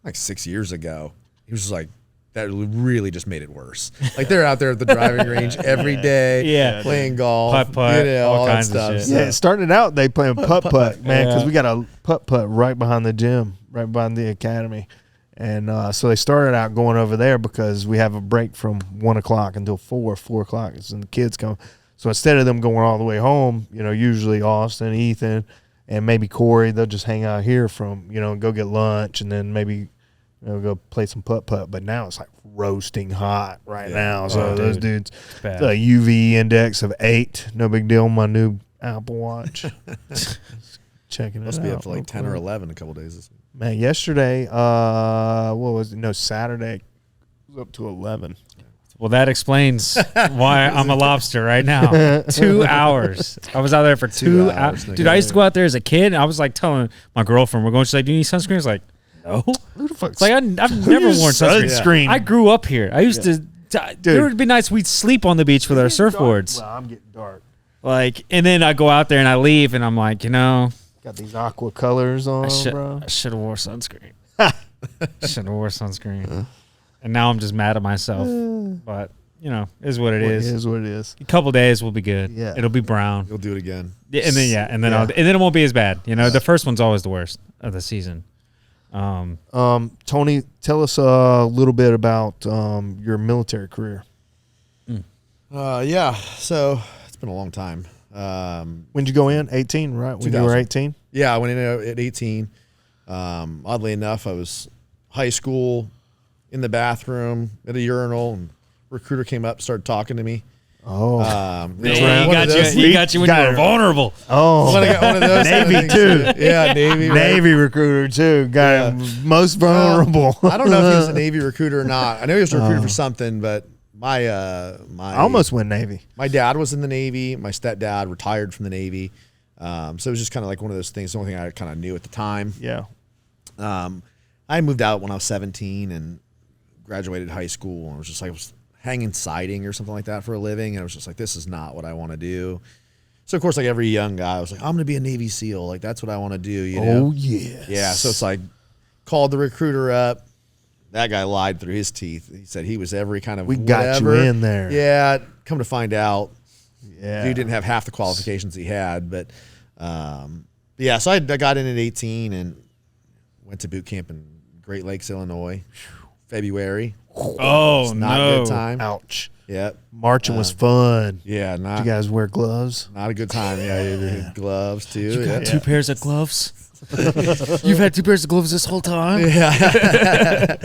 like 6 years ago. He was just like, that really just made it worse. Like they're out there at the driving range every day, Yeah. playing golf, Putt-putt, that all kinds of stuff. shit. So, yeah, it started out they playing putt-putt, man, because Yeah. we got a putt-putt right behind the gym, right behind the academy. And so they started out going over there because we have a break from 1 o'clock until 4 o'clock, and the kids come. So instead of them going all the way home, you know, usually Austin, Ethan, and maybe Corey, they'll just hang out here from, you know, go get lunch and then maybe, you know, go play some putt-putt. But now it's like roasting hot right now. So Oh, those dude. dudes, bad. the UV index of 8, no big deal on my new Apple Watch. Checking it must out. be up to like real 10 or quick. 11 a couple days this week. Man, yesterday, what was it? No, Saturday, it was up to 11. Well, that explains why I'm a lobster right now. 2 hours. I was out there for 2 hours. hours. Dude, I used to go out there as a kid. And I was like telling my girlfriend, we're going, she's like, do you need sunscreen? I was like, no. Who the fuck's It's like, I've never worn sunscreen. I grew up here. I used to, there would be nights we'd sleep on the beach with our surfboards. Well, I'm getting dark. Like, and then I go out there and I leave and I'm like, you know, Got these aqua colors on, bro. I should have wore sunscreen. Should have wore sunscreen. And now I'm just mad at myself. But, you know, is what it is. It is what it is. A couple days will be good. Yeah. It'll be brown. You'll do it again. Yeah, and then it won't be as bad. You know, the first one's always the worst of the season. Tony, tell us a little bit about your military career. Yeah. So it's been a long time. When'd you go in? 18, right? When you were 18? Yeah, I went in at 18. Oddly enough, I was high school in the bathroom at a urinal, and recruiter came up, started talking to me. Oh, he got you when you were vulnerable. Oh, one of those Navy too. Yeah, Navy. Right? Navy recruiter too. Got him most vulnerable. I don't know if he was a Navy recruiter or not. I know he was a recruiter for something, but my I almost went Navy. My dad was in the Navy. My stepdad retired from the Navy. So it was just kind of like one of those things. The only thing I kind of knew at the time. Yeah. I moved out when I was 17 and graduated high school, and it was just like I was hanging siding or something like that for a living, and I was just like, this is not what I want to do. So of course, like every young guy, I was like, I'm gonna be a Navy SEAL. Like that's what I want to do. You know? Oh yes. Yeah. So it's like called the recruiter up. That guy lied through his teeth. He said he was every kind of got you in there. Yeah. Come to find out, yeah, dude didn't have half the qualifications he had. But yeah, so I got in at 18 and went to boot camp in Great Lakes, Illinois, February. Oh, Not a good time. Ouch. Yep. Marching was fun. Yeah, Did you guys wear gloves? not a good time. Yeah, you had gloves too. You got Yeah. 2 pairs of gloves? You've had 2 pairs of gloves this whole time? Yeah.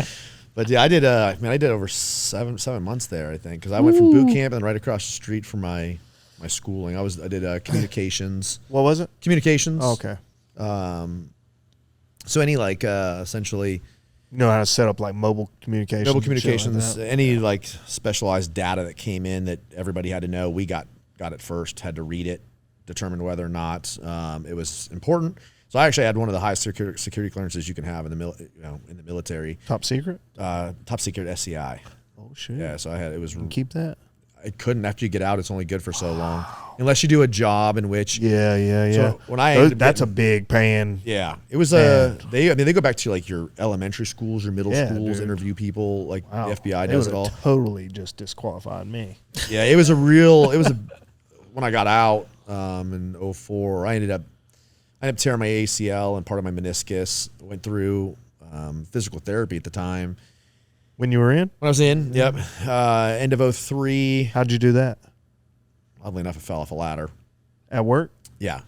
But yeah, I did over seven months there, I think, because I went from boot camp and then right across the street from my schooling. I did communications. What was it? Communications. Oh, okay. So any like essentially You know how to set up like mobile communications. mobile and shit communications, like that? any like specialized data that came in that everybody had to know, we got it first, had to read it, determine whether or not it was important. So I actually had one of the highest security clearances you can have in the military. Top secret? Top secret SCI. Oh shit. Yeah, so it was. Keep that. I couldn't. After you get out, it's only good for so long, unless you do a job in which. Yeah. So when I ended up that's getting- a big paying. Yeah, it was they go back to like your elementary schools, your middle schools, dude. interview people, like Wow. the FBI They does it would've all. Totally just disqualified me. Yeah, when I got out in 04, I ended up tearing my ACL and part of my meniscus. Went through physical therapy at the time. When you were in? When I was in, yep, end of 03. How'd you do that? Oddly enough, I fell off a ladder. At work? Yeah.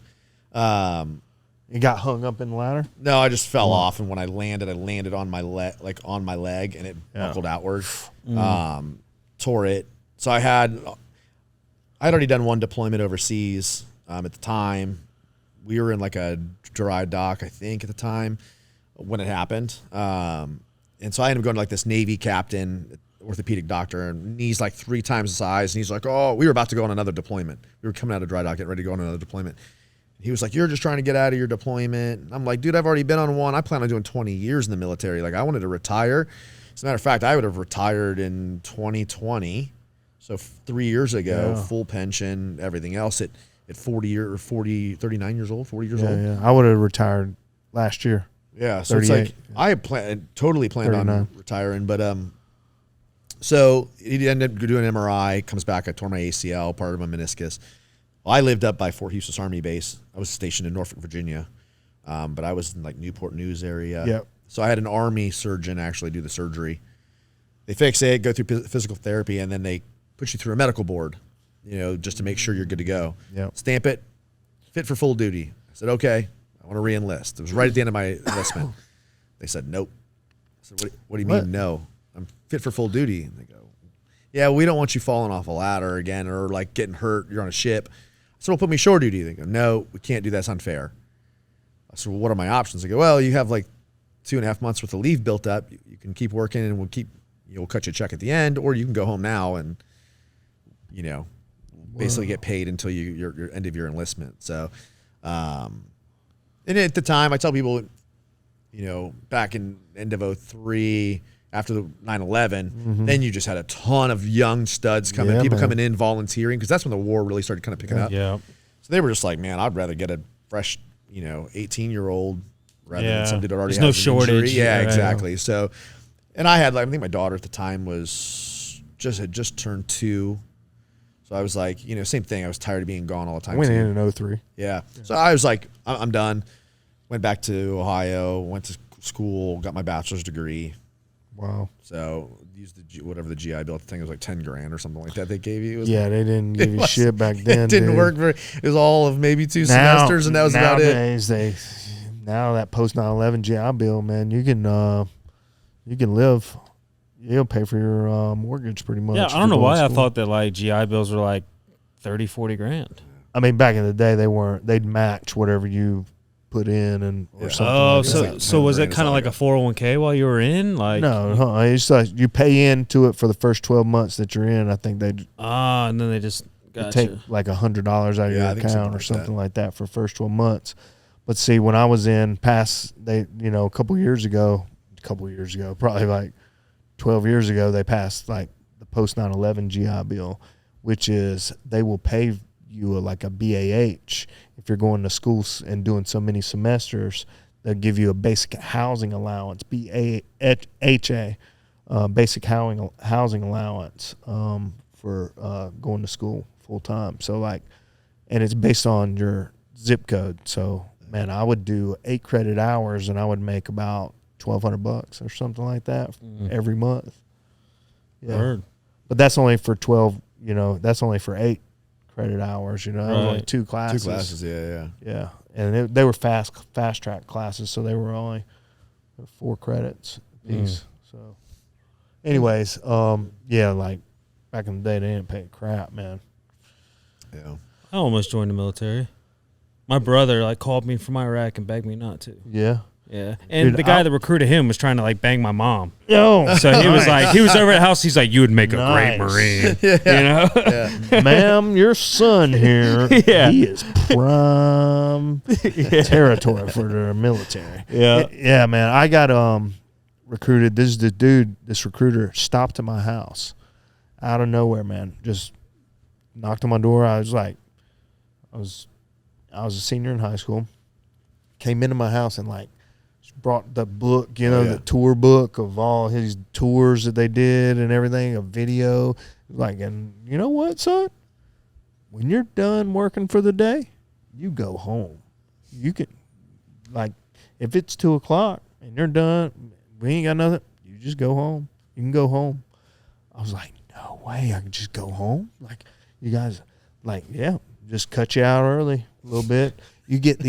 You got hung up in the ladder? No, I just fell off, and when I landed on my leg, and it buckled outward, tore it. So I had already done one deployment overseas at the time. We were in like a dry dock, I think, at the time when it happened. And so I ended up going to like this Navy captain, orthopedic doctor, and he's like 3 times the size. And he's like, oh, we were about to go on another deployment. We were coming out of dry dock, getting ready to go on another deployment. He was like, you're just trying to get out of your deployment. I'm like, dude, I've already been on one. I plan on doing 20 years in the military. Like, I wanted to retire. As a matter of fact, I would have retired in 2020. So 3 years ago, full pension, everything else at 39 years old, 40 years old. Yeah. I would have retired last year. Yeah, so it's like I had totally planned 39. on retiring, but so he ended up doing an MRI, comes back, I tore my ACL, part of my meniscus. Well, I lived up by Fort Eustis Army Base. I was stationed in Norfolk, Virginia, but I was in like Newport News area. Yep. So I had an Army surgeon actually do the surgery. They fix it, go through physical therapy, and then they put you through a medical board, just to make sure you're good to go. Yep. Stamp it, fit for full duty. I said, okay. I want to re-enlist. It was right at the end of my enlistment. They said, nope. I said, what do you mean, no? I'm fit for full duty. And they go, yeah, we don't want you falling off a ladder again or like getting hurt. You're on a ship. I said, well, put me shore duty. They go, no, we can't do that. That's unfair. I said, well, what are my options? They go, well, you have like 2.5 months worth of leave built up. You can keep working and we'll cut you a check at the end, or you can go home now and, basically get paid until your end of your enlistment. So, and at the time, I tell people, back in end of 03, after the 9/11, then you just had a ton of young studs coming, people coming in volunteering, because that's when the war really started kind of picking up. Yeah. So they were just like, man, I'd rather get a fresh, 18-year-old rather than Yeah. somebody that already There's no has an injury. shortage. Yeah, Yeah, exactly. So, and I think my daughter at the time had just turned 2. So I was like, same thing. I was tired of being gone all the time. I went too. in 03. Yeah. So I was like, I'm done. Went back to Ohio, went to school, got my bachelor's degree. Wow. So used whatever the GI Bill. I think it was like $10,000 or something like that they gave you. Yeah, they didn't give you shit back then. It didn't dude. work very. It was all of maybe 2 semesters, and that was about it. Nowadays, now that post 9/11 GI Bill, man, you can live. You'll pay for your mortgage pretty much. Yeah, if I don't know you're going why to I school. thought that like GI Bills were like 30-40 grand. I mean, back in the day, they weren't. They'd match whatever you put in or something. Oh, like so that. so was it $10,000 kind of like a 401k while you were in? Like No, it's like you pay into it for the first 12 months that you're in. I think they'd and then they just gotcha. take like $100 out of your I think account or something like that for the first 12 months. But see, when I was in a couple years ago, probably like 12 years ago, they passed like the post 9/11 GI Bill, which is they will pay you like a BAH if you're going to school and doing so many semesters. They'll give you a basic housing allowance, BAHA, basic housing allowance for going to school full time. So like, and it's based on your zip code. So man, I would do 8 credit hours and I would make about $1,200 or something like that every month. Yeah, Word. but that's only for 12. That's only for 8 credit hours. It was only Right. 2 classes. 2 classes, yeah. Yeah, and they were fast track classes, so they were only 4 credits a piece. So, anyways, like back in the day, they didn't pay crap, man. Yeah. I almost joined the military. My brother like called me from Iraq and begged me not to. Yeah. Yeah, and Dude, the guy that recruited him was trying to like bang my mom. Yo, So he was like, he was over at the house. He's like, you would make a great Nice. Marine. You know? ma'am, your son here, Yeah. he is prime territory for the military. Yeah. Yeah, man. I got recruited. This recruiter stopped at my house out of nowhere, man. Just knocked on my door. I was a senior in high school. Came into my house and like brought the book, the tour book of all his tours that they did and everything, a video. Like, and you know what, son? When you're done working for the day, you go home. You can, like, if it's 2:00 and you're done, we ain't got nothing, you just go home. You can go home. I was like, no way, I can just go home? Like, you guys, like, yeah, just cut you out early a little bit. You get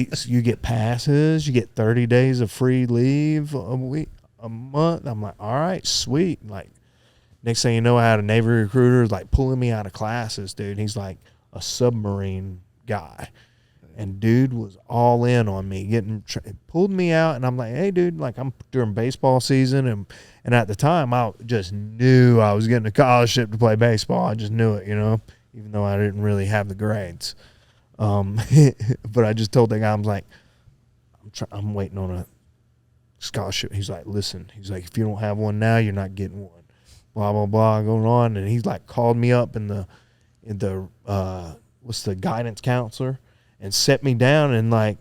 passes, you get 30 days of free leave a month. I'm like, all right, sweet. Like, next thing you know, I had a Navy recruiter like pulling me out of classes, dude. He's like a submarine guy. And dude was all in on me, pulled me out, and I'm like, hey, dude, like I'm during baseball season, and at the time I just knew I was getting a scholarship to play baseball. I just knew it, even though I didn't really have the grades. But I just told the guy, I was like, I'm waiting on a scholarship. He's like, listen, if you don't have one now, you're not getting one. Blah blah blah, going on, and he's like called me up in the what's the guidance counselor, and set me down and like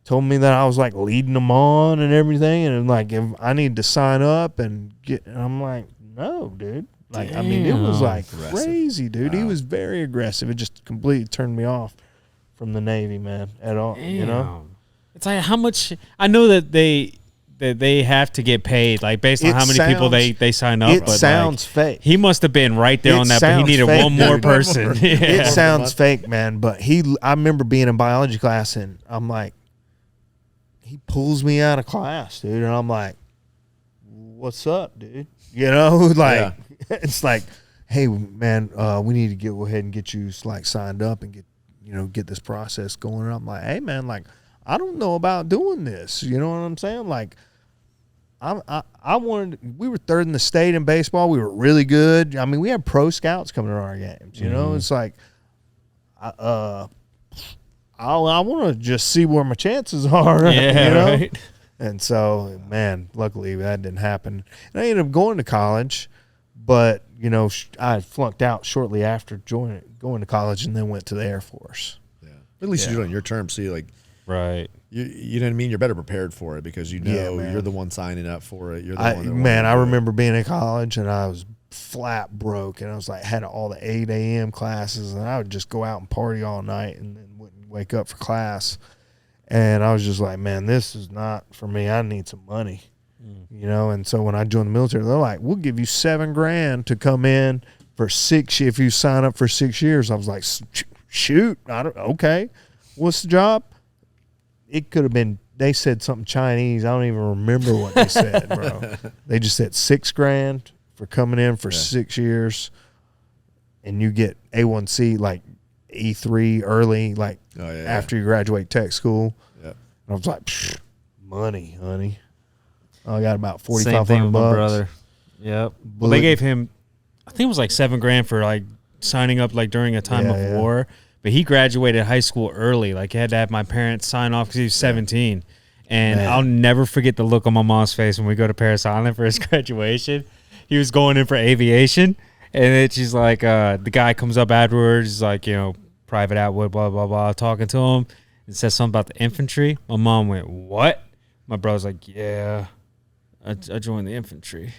told me that I was like leading them on and everything, and like if I need to sign up and I'm like, no, dude. Like, I mean, it was like crazy, dude. He was very aggressive. It just completely turned me off from the Navy, man, at all. Damn. It's like how much I know that they have to get paid, like based on how many people they sign up. It but sounds fake. He must have been right there on that, but he needed fake, one more dude. person. It sounds fake, man. But I remember being in biology class, and I'm like, he pulls me out of class, dude, and I'm like, what's up, dude? Like it's like, hey, man, we need to go ahead and get you like signed up and get this process going. And I'm like, hey, man, like, I don't know about doing this. You know what I'm saying? Like, I wanted. We were 3rd in the state in baseball. We were really good. I mean, we had pro scouts coming to our games. It's like, I want to just see where my chances are. Right. And so, man, luckily that didn't happen. And I ended up going to college, but I flunked out shortly after going to college, and then went to the Air Force. Yeah. At least you do it on your terms, so you like. Right. you know what I mean? You're better prepared for it because you're the one signing up for it. You're the one that man, I remember being in college and I was flat broke, and I was like had all the 8 a.m. classes, and I would just go out and party all night and then wouldn't wake up for class. And I was just like, man, this is not for me. I need some money, you know. And so when I joined the military, they're like, we'll give you $7,000 to come in for 6 if you sign up for 6 years. I was like, shoot, okay. What's the job? It could have been, they said something Chinese. I don't even remember what they said, bro. They just said $6,000 for coming in for 6 years, and you get A1C like E3 early, like after you graduate tech school. Yep. And I was like, money, honey. I got about $4,500. Same thing with my brother. Yep. Well, they gave him, I think it was like $7,000 for like signing up like during a time of war. But he graduated high school early. Like, he had to have my parents sign off because he was 17. And I'll never forget the look on my mom's face when we go to Paris Island for his graduation. He was going in for aviation. And then she's like, the guy comes up afterwards. He's like, you know, Private Atwood, blah, blah, blah, talking to him. And says something about the infantry. My mom went, what? My brother's like, yeah, I joined the infantry.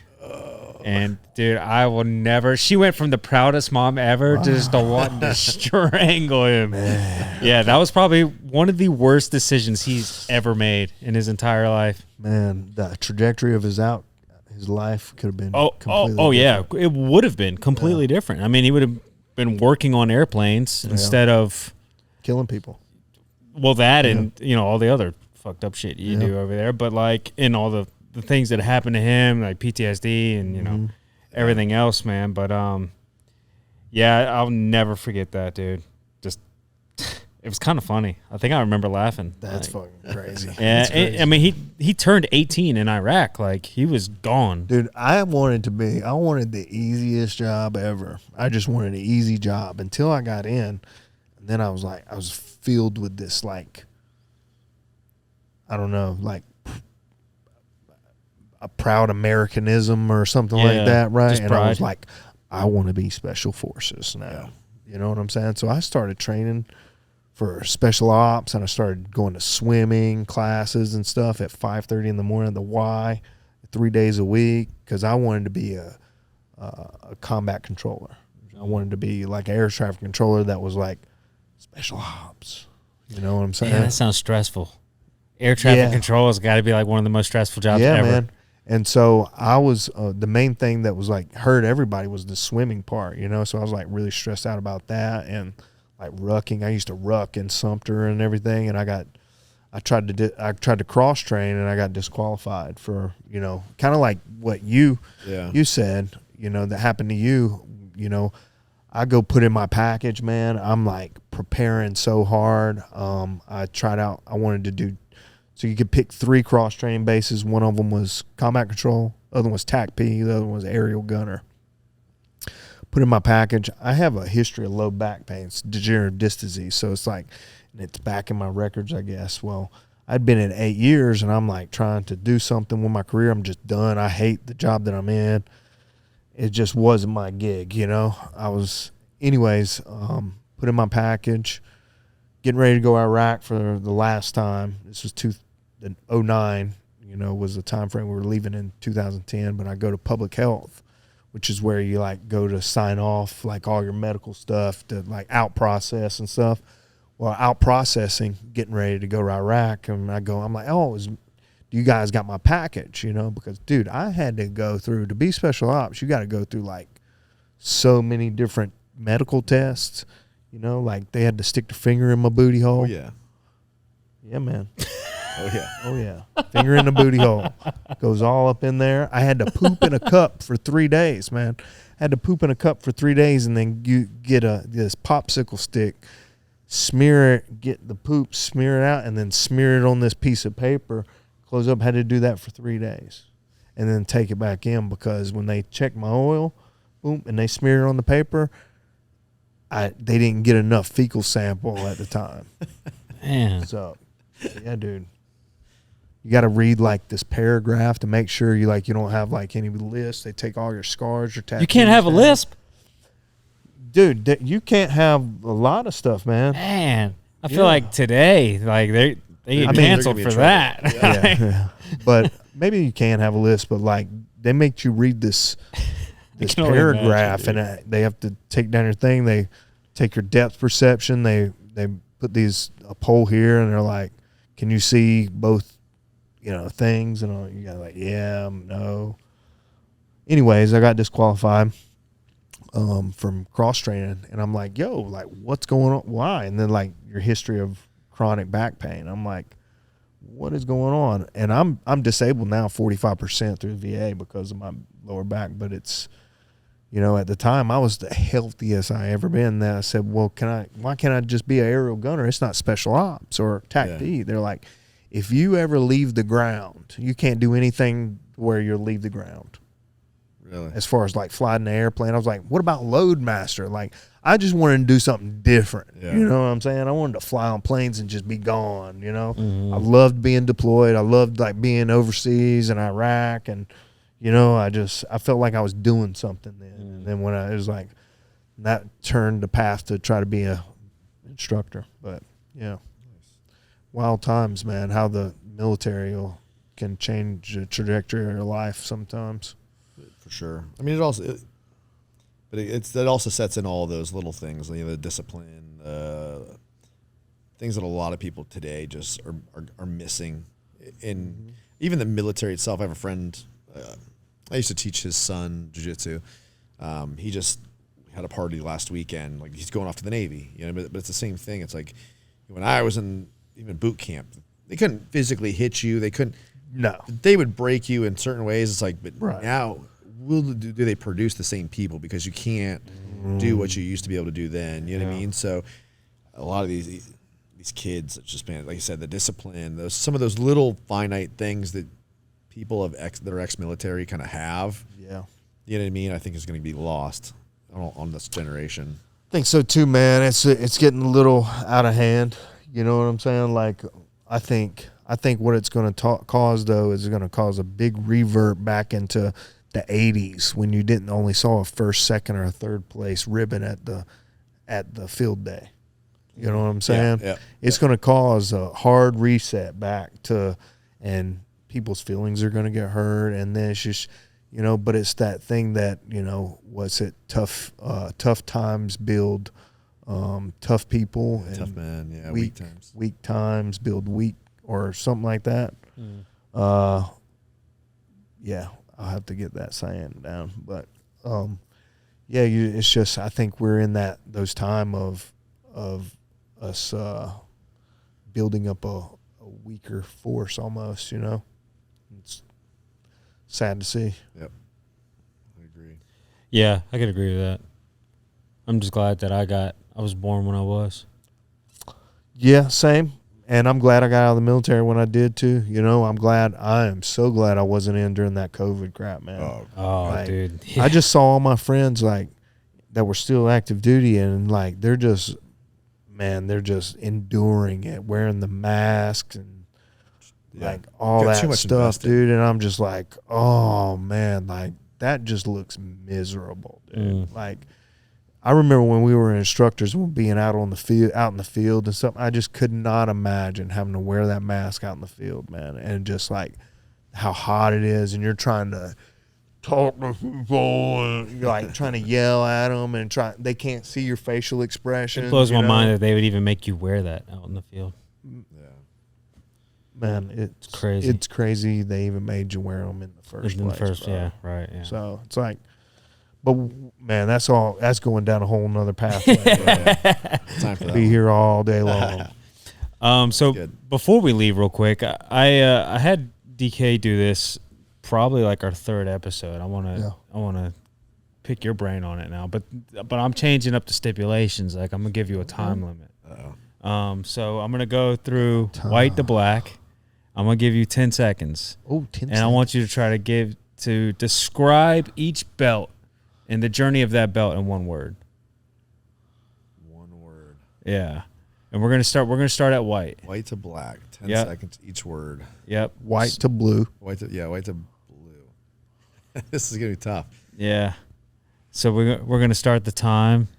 And dude, I will never. She went from the proudest mom ever to just the wanting to strangle him. Man. Yeah, that was probably one of the worst decisions he's ever made in his entire life. Man, the trajectory of his life could have been. Yeah, it would have been completely different. I mean, he would have been working on airplanes instead of killing people. Well, that and you know all the other fucked up shit you do over there, but like in all the things that happened to him, like PTSD and, you know, everything else, man. But, yeah, I'll never forget that, dude. Just, it was kind of funny. I think I remember laughing. That's fucking crazy. Yeah, crazy. I mean, he turned 18 in Iraq. Like, he was gone. Dude, I wanted the easiest job ever. I just wanted an easy job until I got in. And then I was filled with this, like, I don't know, like, a proud Americanism or something like that, right? And I was like, I want to be special forces now. You know what I'm saying? So I started training for special ops, and I started going to swimming classes and stuff at 5:30 in the morning at the Y, 3 days a week, because I wanted to be a combat controller. I wanted to be like an air traffic controller that was like special ops. You know what I'm saying? Yeah, that sounds stressful. Air traffic control has got to be like one of the most stressful jobs ever. Man. And so I was the main thing that was like hurt everybody was the swimming part, you know. So I was like really stressed out about that, and like rucking. I used to ruck in Sumter and everything, and I tried to cross train, and I got disqualified for, you know, kind of like what you said, you know, that happened to you. You know, I go put in my package, man. I'm like preparing so hard. I wanted to do. So you could pick 3 cross-training bases. One of them was combat control. The other one was TAC-P. The other one was aerial gunner. Put in my package. I have a history of low back pain. It's degenerative disc disease. So it's like, and it's back in my records, I guess. Well, I'd been in 8 years, and I'm like trying to do something with my career. I'm just done. I hate the job that I'm in. It just wasn't my gig, you know. Put in my package, getting ready to go to Iraq for the last time. This was 2009, you know, was the time frame we were leaving in 2010. But I go to public health, which is where you like go to sign off like all your medical stuff to like out process and stuff. Well, out processing, getting ready to go to Iraq, and I'm like, you guys got my package, you know, because dude, I had to go through to be special ops. You got to go through like so many different medical tests, you know, like they had to stick their finger in my booty hole. Oh yeah, yeah, man. Oh yeah. Finger in the booty hole. Goes all up in there. I had to poop in a cup for 3 days, man. Had to poop in a cup for 3 days, and then you get this popsicle stick, smear it, get the poop, smear it out, and then smear it on this piece of paper. Close up. Had to do that for 3 days, and then take it back in, because when they check my oil, boom, and they smear it on the paper, they didn't get enough fecal sample at the time. Man. So, yeah, dude. You got to read like this paragraph to make sure you don't have like any lisp. They take all your scars, your tattoos. You can't have a lisp, dude. You can't have a lot of stuff, man. Man, I feel like today, like They get I mean, canceled they're gonna for be in that. trouble. Yeah. But maybe you can have a list, but like they make you read this can only paragraph, imagine, and they have to take down your thing. They take your depth perception. They put a poll here, and they're like, "Can you see both, things?" And you got like, "Yeah, no." Anyways, I got disqualified from cross training, and I'm like, "Yo, like, what's going on? Why?" And then like your history of chronic back pain. I'm like, what is going on? And I'm disabled now 45% through the VA because of my lower back, but it's, at the time I was the healthiest I ever been. Then I said, well, why can't I just be an aerial gunner? It's not special ops or TAC D. They're like, if you ever leave the ground, you can't do anything where you'll leave the ground. Really? As far as like flying the airplane, I was like, what about Loadmaster? Like, I just wanted to do something different. Yeah. You know what I'm saying? I wanted to fly on planes and just be gone. I loved being deployed. I loved like being overseas in Iraq, and I felt like I was doing something then. And then when it was like that turned the path to try to be a instructor. But yeah, wild times, man. How the military can change the trajectory of your life sometimes. For sure. I mean, it also sets in all those little things, the discipline, things that a lot of people today just are missing. In even the military itself, I have a friend. I used to teach his son Jiu Jitsu. He just had a party last weekend. Like, he's going off to the Navy, But it's the same thing. It's like when I was in even boot camp, they couldn't physically hit you. They couldn't. No, they would break you in certain ways. It's like, but right. Now. Do they produce the same people, because you can't do what you used to be able to do then, you know what I mean? So a lot of these kids, it's just been, like you said, the discipline, some of those little finite things that people that are ex-military kind of have, you know what I mean, I think is going to be lost on this generation. I think so too, man. It's getting a little out of hand, you know what I'm saying? Like, I think what it's going to cause, though, is going to cause a big revert back into the 80s, when you didn't only saw a first, second, or a third place ribbon at the field day. You know what I'm saying? Yeah. It's going to cause a hard reset back to, and people's feelings are going to get hurt, and then it's just, but it's that thing that, what's it? Tough times build tough people, and tough men, yeah. Weak times build weak, or something like that. Yeah. I'll have to get that saying down, but it's just, I think we're in those time of us building up a weaker force almost. It's sad to see. Yep, I agree. Yeah, I could agree with that. I'm just glad that I was born when I was. Yeah, same. And I'm glad I got out of the military when I did too. I am so glad I wasn't in during that COVID crap, man. Oh, dude. Yeah. I just saw all my friends like that were still active duty, and like they're just enduring it, wearing the masks and like all that stuff, dude. And I'm just like, oh man, like that just looks miserable, dude. Like, I remember when we were instructors, being out in the field and stuff, I just could not imagine having to wear that mask out in the field, man. And just like how hot it is, and you're trying to talk to people, and you're like trying to yell at them, and they can't see your facial expression. It blows my mind that they would even make you wear that out in the field. Yeah. Man, it's crazy. It's crazy they even made you wear them in the first place. Bro. Yeah, right. Yeah. So it's like, but man, that's going down a whole nother pathway. Time for that. Be here all day long. So before we leave, real quick, I had DK do this probably like our third episode. I want to pick your brain on it now, but I'm changing up the stipulations. Like, I'm gonna give you a time limit. So I'm gonna go through white to black. I'm gonna give you 10 seconds. Oh, 10 seconds. I want you to try to describe each belt and the journey of that belt in one word. One word. Yeah. And we're gonna start at white. White to black. 10 seconds each word. Yep. White to blue. White to blue. This is gonna be tough. Yeah. So we're gonna start the time.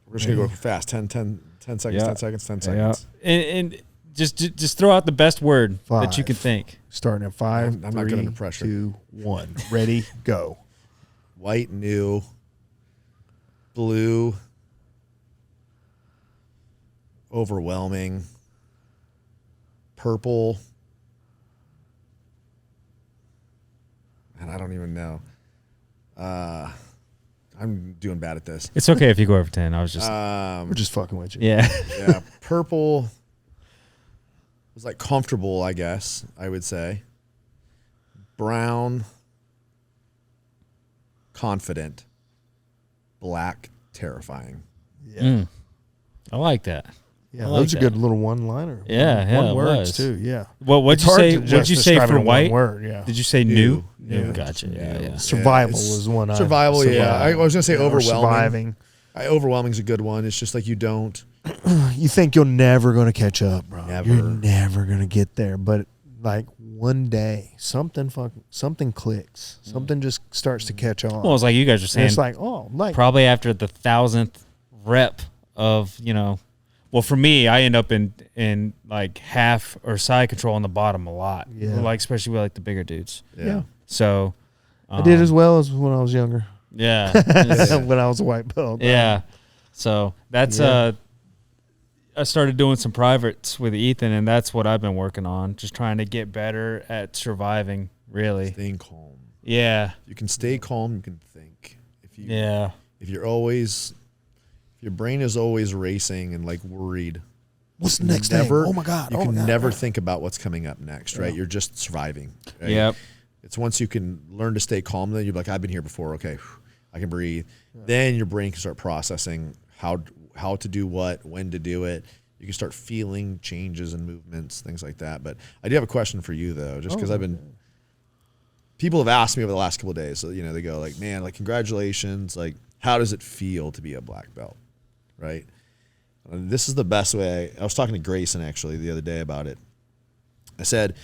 We're just gonna go fast. 10 seconds. Yep. 10 seconds. 10 seconds. And Just throw out the best word that you can think. Starting at 5, I'm not good under pressure. 2, 1. Ready, go. White, new. Blue. Overwhelming. Purple. And I don't even know. I'm doing bad at this. It's okay if you go over 10. I was just We're just fucking with you. yeah. Yeah, purple was like comfortable, I guess, I would say. Brown, confident. Black, terrifying. Yeah. I like that. Yeah, I like those are that. good little one-liner. Yeah, one it words was. too. Yeah. Well, what'd It's you hard say? to What'd just you say describe for it in white? one word, yeah. Did you say new? New. Gotcha. Yeah. Survival it's was one. Survival, yeah. I was gonna say or overwhelming. Surviving. Overwhelming's a good one. It's just like you don't. You think you're never going to catch up, bro. Never. You're never going to get there. But like one day, something clicks. Something just starts to catch on. Well, it's like you guys are and saying. it's like, oh, like Probably after the 1,000th rep of Well, for me, I end up in like half or side control on the bottom a lot. Yeah. Like especially with like the bigger dudes. yeah. So I did as well as when I was younger. Yeah. When I was a white belt. Yeah. So that's I started doing some privates with Ethan, and that's what I've been working on, just trying to get better at surviving, really. Staying calm. Yeah. You can stay calm. You can think. If your brain is always racing and like worried. What's the next thing? Oh my God. You oh can my God. never think about what's coming up next, right? You're just surviving. Right? Yep. It's once you can learn to stay calm, then you're like, I've been here before. Okay, I can breathe. Then your brain can start processing how to do what, when to do it. You can start feeling changes and movements, things like that. But I do have a question for you though, just because people have asked me over the last couple of days. So, they go like, man, like congratulations. Like, how does it feel to be a black belt? Right. And this is the best way. I was talking to Grayson actually the other day about it. I said,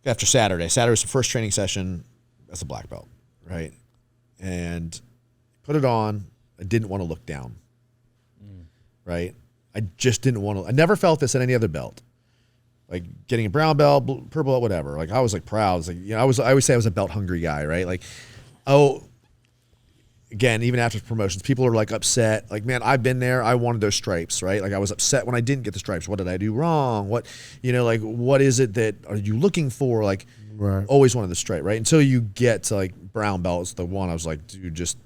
after Saturday was the first training session as a black belt, right? And put it on. I didn't want to look down, right? I just didn't want to. I never felt this at any other belt, like getting a brown belt, purple belt, whatever. Like I was like proud. I was like, I always say I was a belt hungry guy, right? Like, again, even after promotions, people are like upset. Like, man, I've been there. I wanted those stripes, right? Like I was upset when I didn't get the stripes. What did I do wrong? What, like, what is it that are you looking for? Like, Right. always wanted the stripe, right? Until you get to like brown belts, the one I was like, dude, just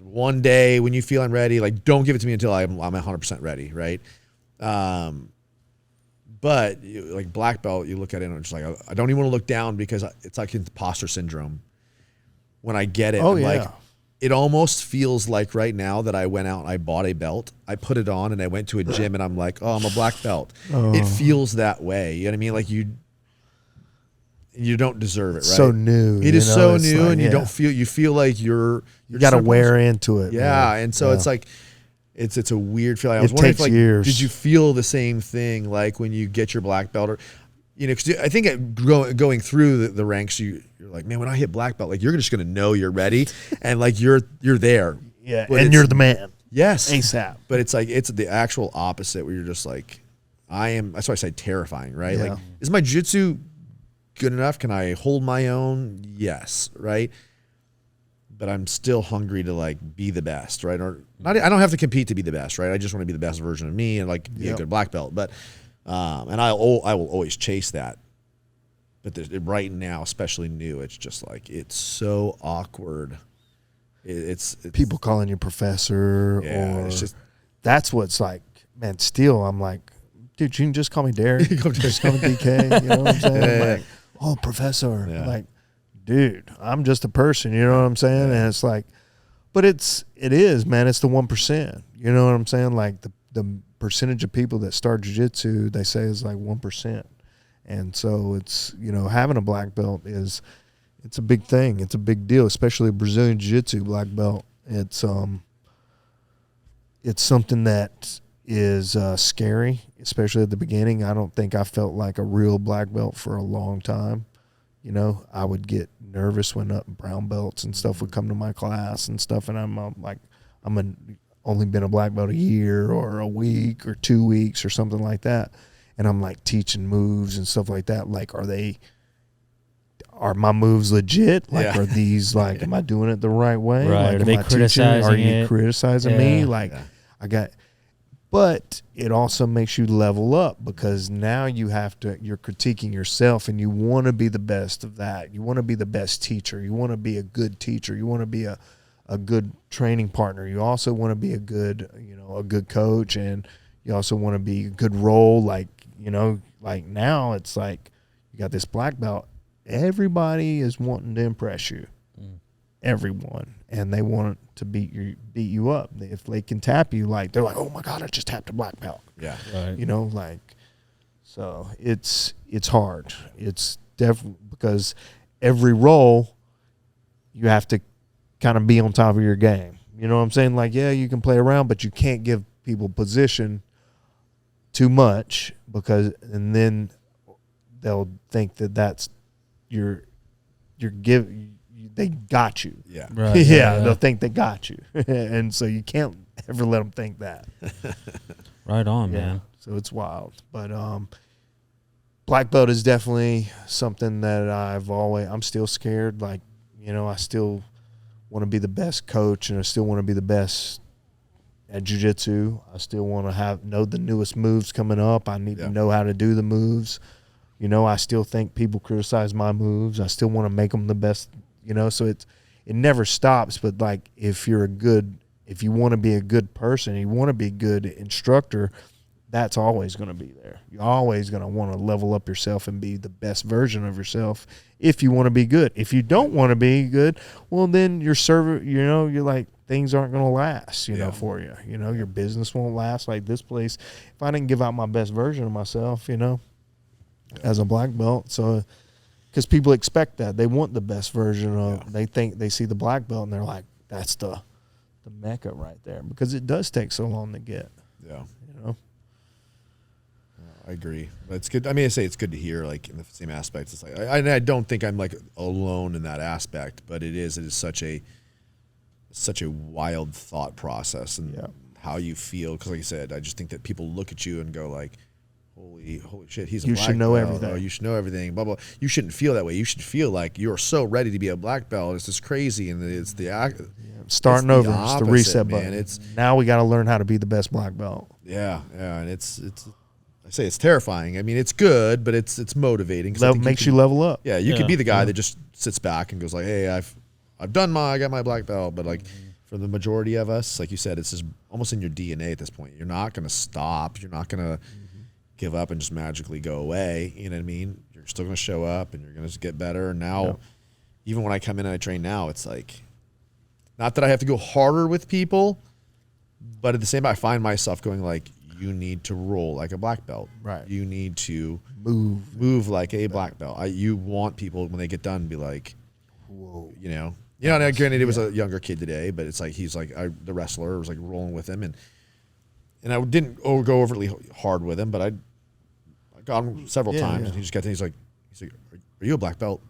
one day when you feel I'm ready, like don't give it to me until I'm 100% ready, right? But like black belt, you look at it and it's like, I don't even want to look down because it's like imposter syndrome. When I get it, I'm like, it almost feels like right now that I went out and I bought a belt, I put it on and I went to a gym and I'm like, oh, I'm a black belt. It feels that way. You know what I mean? Like you don't deserve it, right? So new. It is so new, like, and you don't feel. You feel like you got to wear into it. Yeah, man. and so it's like, it's a weird feeling. I was It wondering if takes like, years. did you feel the same thing like when you get your black belt, or, because I think going through the ranks, you're like, man, when I hit black belt, like you're just gonna know you're ready, and like you're there. Yeah, But and you're the man. Yes, ASAP. But it's like it's the actual opposite where you're just like, I am. That's why I say terrifying, right? Yeah. Like, is my jiu-jitsu good enough? Can I hold my own? Yes, right. But I'm still hungry to like be the best, right? Or not, I don't have to compete to be the best, right? I just want to be the best version of me and like be a good black belt. But and I will always chase that. But right now, especially new, it's just like it's so awkward. It's People calling you professor, Yeah, or it's just that's what's like. Man, still, I'm like, dude, you can just call me Derek. Just call me DK. You know what I'm saying? Yeah. Like, oh, professor. Yeah. Like, dude, I'm just a person. You know what I'm saying? And it's like, but it is, man. It's the 1%. You know what I'm saying? Like the percentage of people that start jiu-jitsu, they say is like 1%. And so it's, having a black belt it's a big thing. It's a big deal, especially a Brazilian jiu-jitsu black belt. It's something that is scary, especially at the beginning. I don't think I felt like a real black belt for a long time. I would get nervous when brown belts and stuff would come to my class and stuff, and I'm like, only been a black belt a year or a week or 2 weeks or something like that. and I'm like teaching moves and stuff like that. Like, are my moves legit? Like, Yeah. are these like, am I doing it the right way? Right. Like, Are they am I teaching? criticizing Are you it? criticizing me? Yeah. Like, Yeah. but it also makes you level up, because now you're critiquing yourself, and you want to be the best of that. You want to be the best teacher. You want to be a good teacher. You want to be a good training partner. You also want to be a good coach, and you also want to be a good role. Like, like now it's like you got this black belt. Everybody is wanting to impress you. Everyone. And they want to beat you up. If they can tap you, like, they're like, oh my God, I just tapped a black belt. Yeah. Right. So it's hard. It's definitely, because every role you have to kind of be on top of your game. You know what I'm saying? Like, yeah, you can play around, but you can't give people position too much, and then they'll think that's they got you. Yeah. Right. Yeah, they'll think they got you. And so you can't ever let them think that. Right on, Yeah. man. So it's wild. But black belt is definitely something that I'm still scared. Like, I still want to be the best coach, and I still want to be the best at jiu-jitsu. I still want to know the newest moves coming up. I need to know how to do the moves. I still think people criticize my moves. I still want to make them the best, so it never stops. But like, if you want to be a good person, you want to be a good instructor, that's always going to be there. You're always going to want to level up yourself and be the best version of yourself if you want to be good. If you don't want to be good, well, then you're like, things aren't going to last, for you. Your business won't last. Like this place, if I didn't give out my best version of myself, as a black belt. So, because people expect that. They want the best version of, they think they see the black belt and they're like, that's the mecca right there, because it does take so long to get. Yeah. I agree. But it's good. I mean, I say it's good to hear, like, in the same aspects. It's like, I don't think I'm like alone in that aspect, but it is such a wild thought process, and how you feel. Because like I said, I just think that people look at you and go like, holy shit, he's a black belt. You should know everything. You should know everything, blah, blah. You shouldn't feel that way. You should feel like you're so ready to be a black belt. It's just crazy, and it's the starting over. It's the reset button. Man. Now we got to learn how to be the best black belt. Yeah, and it's I say it's terrifying. I mean, it's good, but it's motivating. Makes you level up. Yeah, you could be the guy that just sits back and goes like, hey, I got my black belt, but like, for the majority of us, like you said, it's just almost in your DNA at this point. You're not going to stop. You're not going to give up and just magically go away. You know what I mean? You're still going to show up, and you're going to get better. And now, even when I come in and I train now, it's like, not that I have to go harder with people, but at the same time, I find myself going like, you need to roll like a black belt. Right. You need to move like a black belt. You want people, when they get done, to be like, whoa. Now, granted, it was a younger kid today, but it's like he's like the wrestler was like rolling with him, and I didn't go overly hard with him, but I got him several times, and he just got he's like, are you a black belt?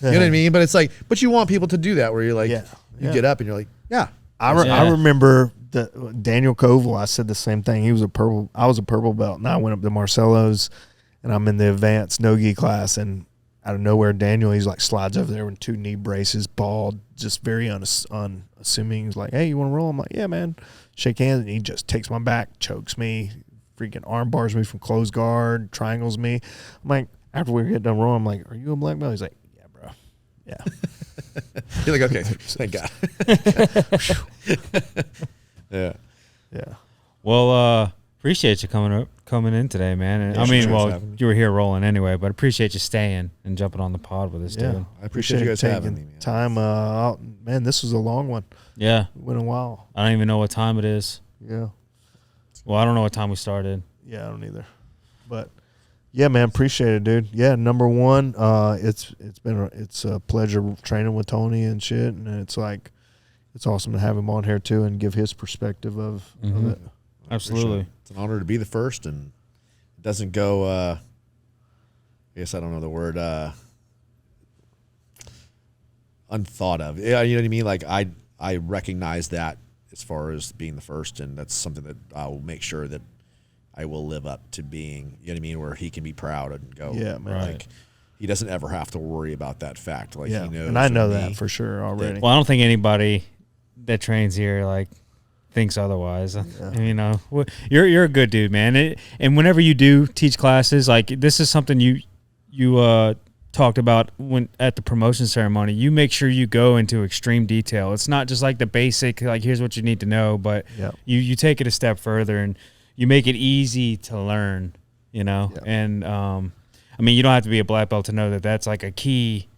You know what I mean? But it's like, but you want people to do that, where you're like, you get up and you're like, I remember Daniel Koval. I said the same thing. I was a purple belt, and I went up to Marcelo's, and I'm in the advanced no-gi class, and out of nowhere, Daniel, he's like slides over there with 2 knee braces, bald, just very unassuming. He's like, hey, you want to roll? I'm like, yeah, man. Shake hands, and he just takes my back, chokes me, freaking arm bars me from closed guard, triangles me. I'm like, after we get done rolling, I'm like, are you a black belt? He's like, yeah, bro. Yeah. You're like, okay, thank God. Yeah. Well, appreciate you coming in today, man. And, Yeah, I mean, sure, well, you were here rolling anyway, but appreciate you staying and jumping on the pod with us, dude. I appreciate you guys having me, man. Time out. Man, this was a long one. Yeah. It went a while. I don't even know what time it is. Yeah. Well, I don't know what time we started. Yeah, I don't either. But yeah, man, appreciate it, dude. Yeah, number one, it's a pleasure training with Tony and shit, and it's like, it's awesome to have him on here too and give his perspective of it. Absolutely. It's an honor to be the first, and it doesn't go, I guess I don't know the word, unthought of. Yeah, you know what I mean? Like, I recognize that as far as being the first, and that's something that I'll make sure that I will live up to being, you know what I mean, where he can be proud and go, Yeah, man. like he doesn't ever have to worry about that fact. Like Yeah, he knows, and I know with that me, for sure already. Well, I don't think anybody that trains here like thinks otherwise. You know, you're a good dude, man. And whenever you do teach classes, like this is something you talked about when at the promotion ceremony. You make sure you go into extreme detail. It's not just like the basic, like here's what you need to know, but you take it a step further and you make it easy to learn. You know, and I mean, you don't have to be a black belt to know that that's like a key.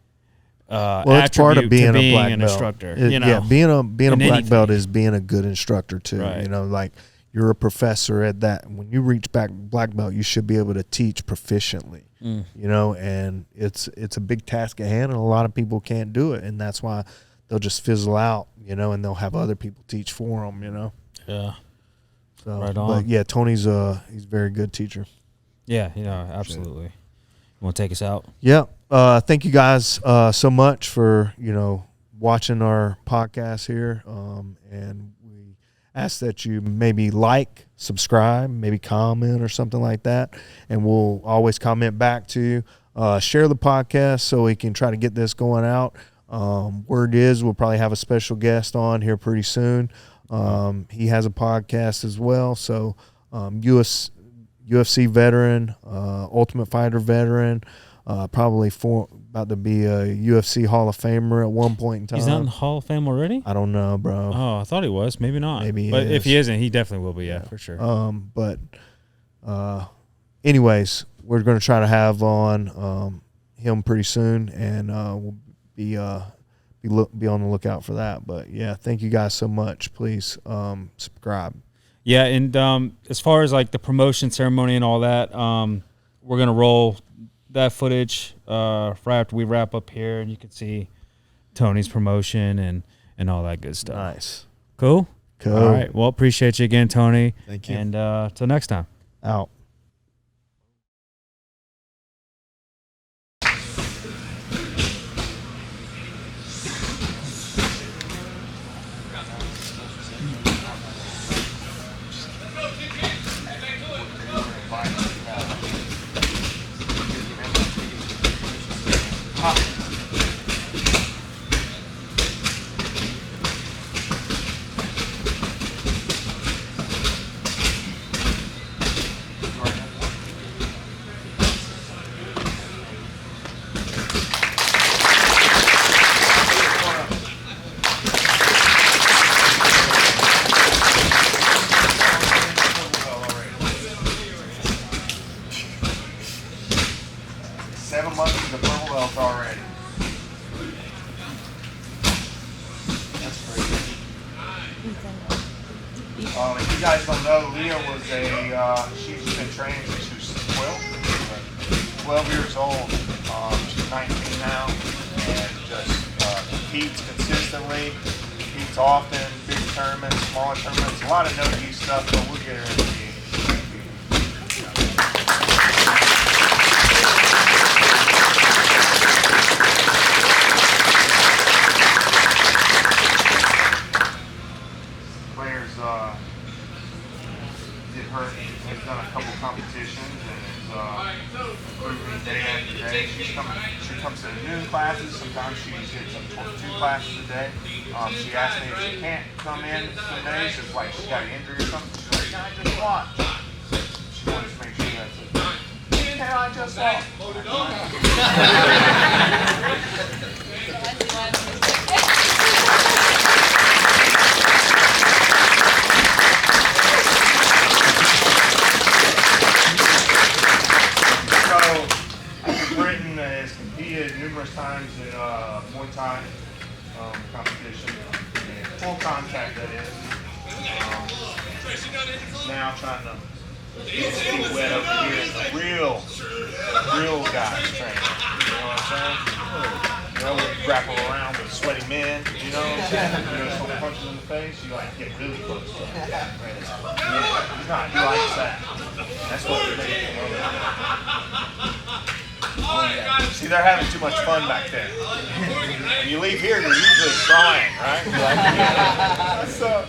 Well, it's part of being a black an belt. instructor. You know? Yeah, being a black anything. belt is being a good instructor too. Right. You know, like you're a professor at that. When you reach black belt, you should be able to teach proficiently. You know, and it's a big task at hand, and a lot of people can't do it, and that's why they'll just fizzle out. You know, and they'll have other people teach for them. You know. Yeah. So, right on. But yeah, Tony's he's a very good teacher. Yeah, absolutely. You want to take us out? Yeah. Thank you guys so much for, watching our podcast here. And we ask that you maybe like, subscribe, maybe comment or something like that. And we'll always comment back to you. Share the podcast so we can try to get this going out. Word is we'll probably have a special guest on here pretty soon. He has a podcast as well. So UFC veteran, Ultimate Fighter veteran, probably about to be a UFC Hall of Famer at one point in time. He's not in the Hall of Fame already? I don't know, bro. Oh, I thought he was. Maybe not. Maybe he But is. if he isn't, he definitely will be, yeah, for sure. But anyways, we're going to try to have on him pretty soon, and we'll be on the lookout for that. But, yeah, thank you guys so much. Please subscribe. Yeah, and as far as like the promotion ceremony and all that, we're gonna roll that footage right after we wrap up here, and you can see Tony's promotion and all that good stuff. Nice, cool. All right, well, appreciate you again, Tony. Thank you. And till next time. Out. If you guys don't know, Leah was she's been training since she was 12 years old. She's 19 now, and just competes consistently, competes often, big tournaments, smaller tournaments, a lot of no-gi stuff, but we'll get her into the has done a couple competitions and is improving day after day. She comes to the noon classes. Sometimes she hits up 2 classes a day. She asked me if she can't come in some days, if like she's got an injury or something. She's like, can I just watch? She wants to make sure that's it. Can I just watch? Britain has competed numerous times in Muay Thai competition, full contact that is. Now trying to get his feet wet over here in the real guys training. You know what I'm saying? You know, we grapple around with sweaty men, you know what I'm saying? You know, someone punches in the face, you like get really close to him. Yeah, he's not, he likes that. That's what we're making. See, they're having too much fun back there. When you leave here, you're usually crying, right? You're like, yeah, what's up?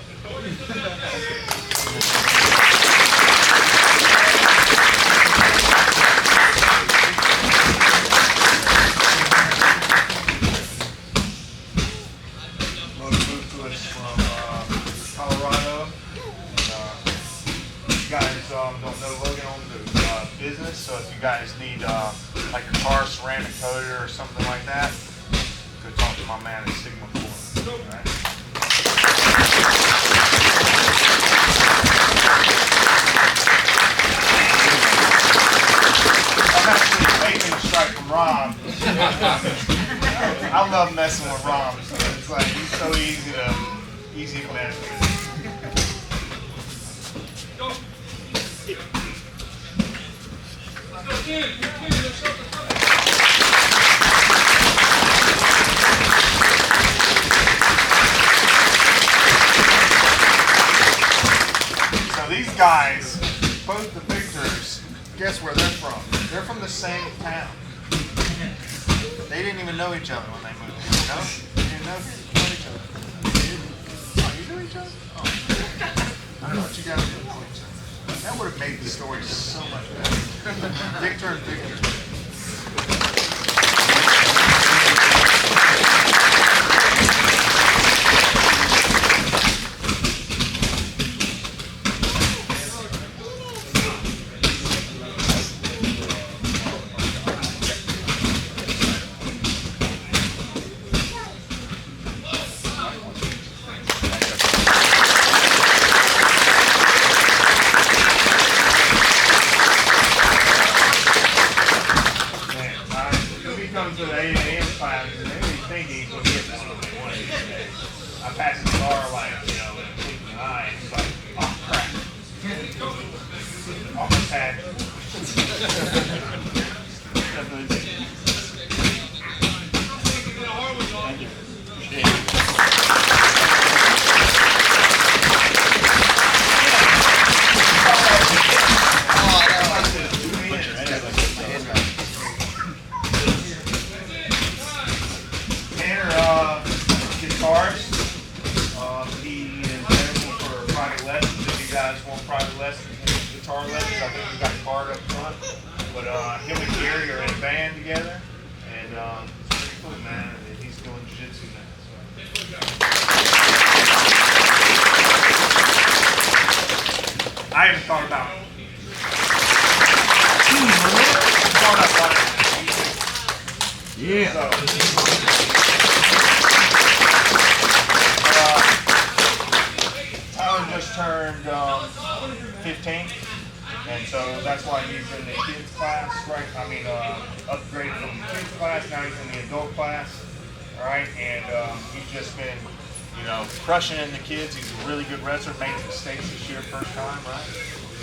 So if you guys need like your car ceramic coated or something like that, go talk to my man at Sigma 4. All right? I'm actually taking a strike from Rob. I love messing with Rob. It's like he's so easy to mess with. So these guys, both the victors, guess where they're from? They're from the same town. They didn't even know each other when they moved here, you know? They didn't know each other. Oh, you knew each other? Oh. I don't know what you guys did know each other. That would have made the story so much better. Victor and Victor. To the 8 a.m. class, and they didn't think he was getting one of them one of these days. I passed the car like, you know, in a blink of an eye, and he's like, oh crap. Almost had it. Thank you. Appreciate it. Guitars. He is available for private lessons. If you guys want private lessons, guitar lessons, I think we got a card up front. But him and Gary are in a band together, and it's pretty cool, man. And he's doing Jiu Jitsu now. So. I haven't thought about it. Yeah. So, Tyler just turned 15, and so that's why he's in the kids class, right? I mean, upgraded from the kids class, now he's in the adult class, all right? And he's just been, you know, crushing in the kids. He's a really good wrestler, made it to the States this year, first time, right?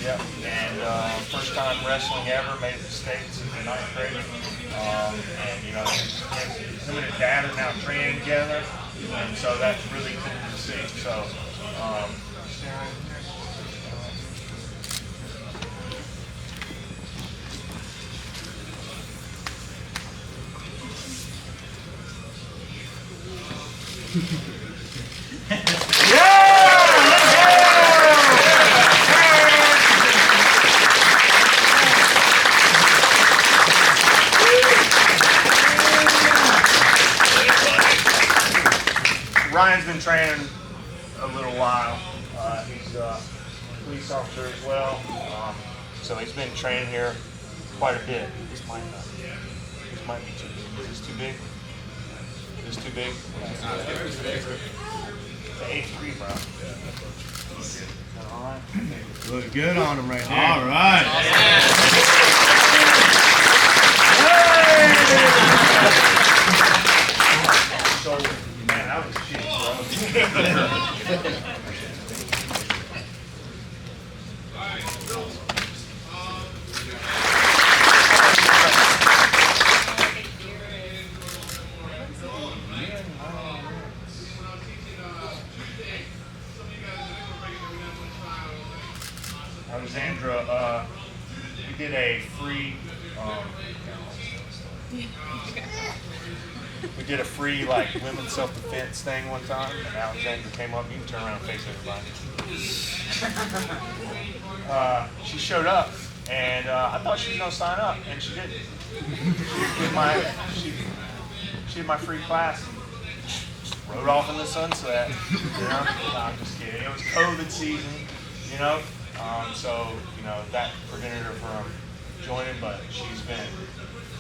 Yep, and first time wrestling ever, made it to the States in the 9th grade. And, you know, him and his dad are now training together, and so that's really cool to see. So, Ryan's been training a little while. He's a police officer as well, so he's been training here quite a bit. This might be too big. Is this too big? Is this too big? The 8'3", bro. All right. Look good on him right now. All right. So, man, that was cheap, bro. Alexandra, we did a free, like women's self-defense thing one time, and Alexandra came up. You can turn around and face everybody. She showed up, and I thought she was gonna sign up, and she didn't. She did my free class. Rode off in the sunset. You know? No, I'm just kidding. It was COVID season, you know. So, you know, that prevented her from joining, but she's been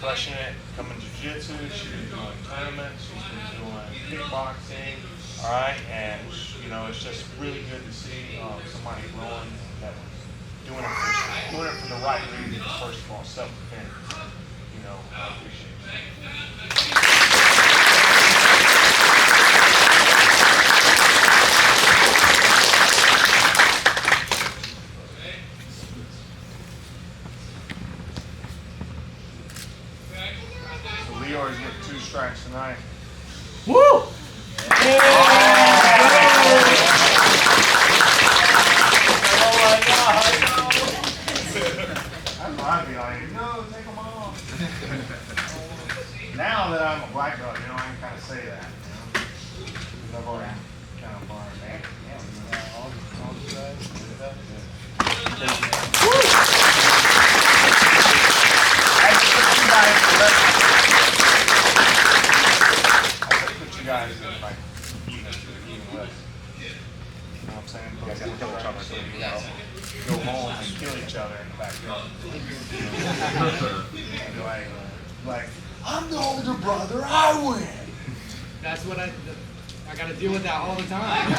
crushing it, coming to Jiu Jitsu. She's been doing tournaments. She's been doing kickboxing. All right, and you know, it's just really good to see somebody growing that doing it for the right reasons. First of all, self-defense. You know, I appreciate it. So Leor's getting 2 strikes tonight. Woo! I'd be like, no, take them off. Now that I'm a black belt, you know, I can kind of say that. You know? 'Cause I've already kind of learned, man. Yeah, all the guys did that. I put you guys in like even less. You know what I'm saying? You guys got to kill each other so you know, go home and kill each other in the backyard. like, I'm the older brother, I win. That's what I got to deal with that all the time.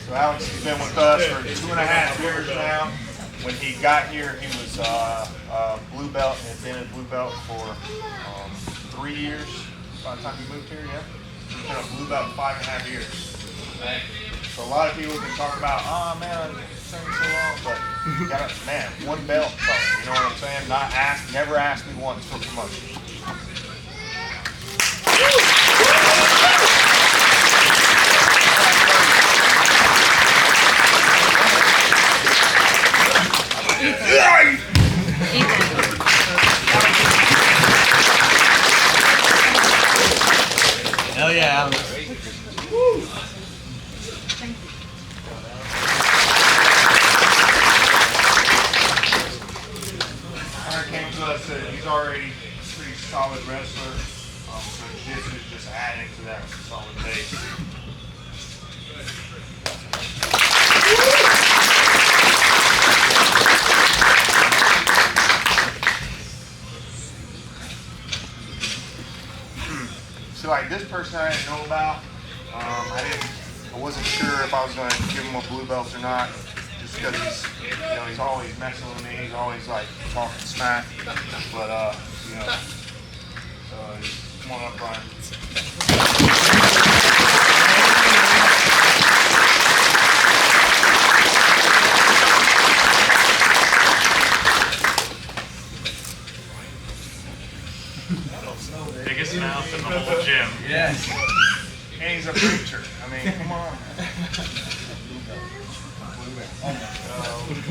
So Alex has been with us for 2.5 years now. When he got here, he was a blue belt and had been a blue belt for 3 years. By the time he moved here, yeah. He's been a blue belt 5.5 years. Right? So a lot of people can talk about, oh man, I've been training so long, but you got to, man, 1 belt, you know what I'm saying? Never asked me once for promotion. Hell yeah, Alex. Hunter came to us that he's already a pretty solid wrestler, so Jiu-Jitsu is just adding to that solid base. So like this person I didn't know about. I wasn't sure if I was going to give him a blue belt or not, just because he's always messing with me. He's always like talking smack. But come on up, Brian. Biggest mouth in the whole gym. Yes. And he's a preacher. I mean, come on.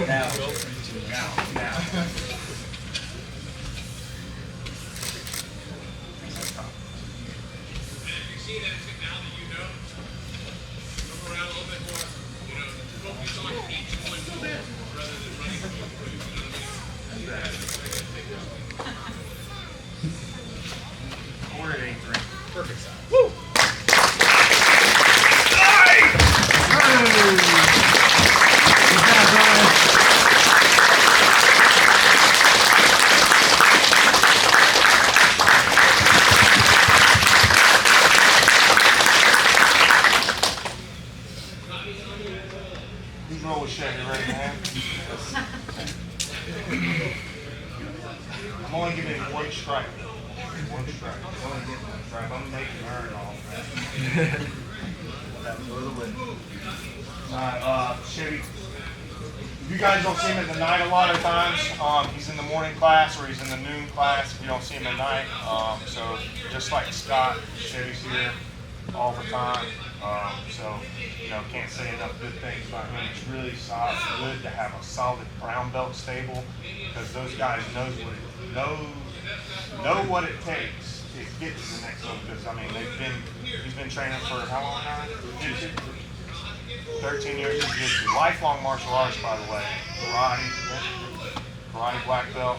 Now. We're at 8-3. Perfect size. Woo! These roll shit right now. I'm only giving him 1 strike. 1 strike. I'm only getting 1 strike. I'm making her all. Chevy. If you guys don't see him at the night a lot of times, he's in the morning class or he's in the noon class if you don't see him at night. So just like Scott, Chevy's here all the time. Can't say enough good things about him. It's really solid, good to have a solid brown belt stable because those guys know what it takes to get to the next level. Because I mean, they've been He's been training for how long now? 13 years of jiu-jitsu. Lifelong martial arts, by the way. Karate black belt.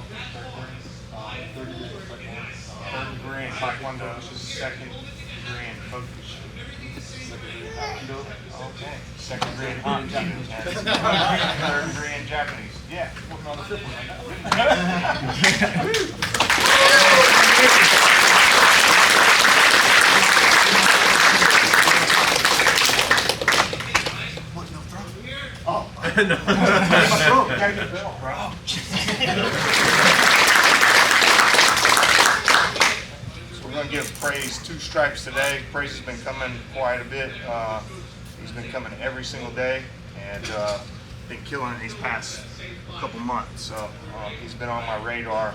Third degree in Taekwondo. Second degree in Focus. Okay. Second degree in Hapkido. Third degree in Japanese. Yeah. So we're going to give Praise 2 stripes today. Praise has been coming quite a bit. He's been coming every single day and been killing it these past couple months. So he's been on my radar.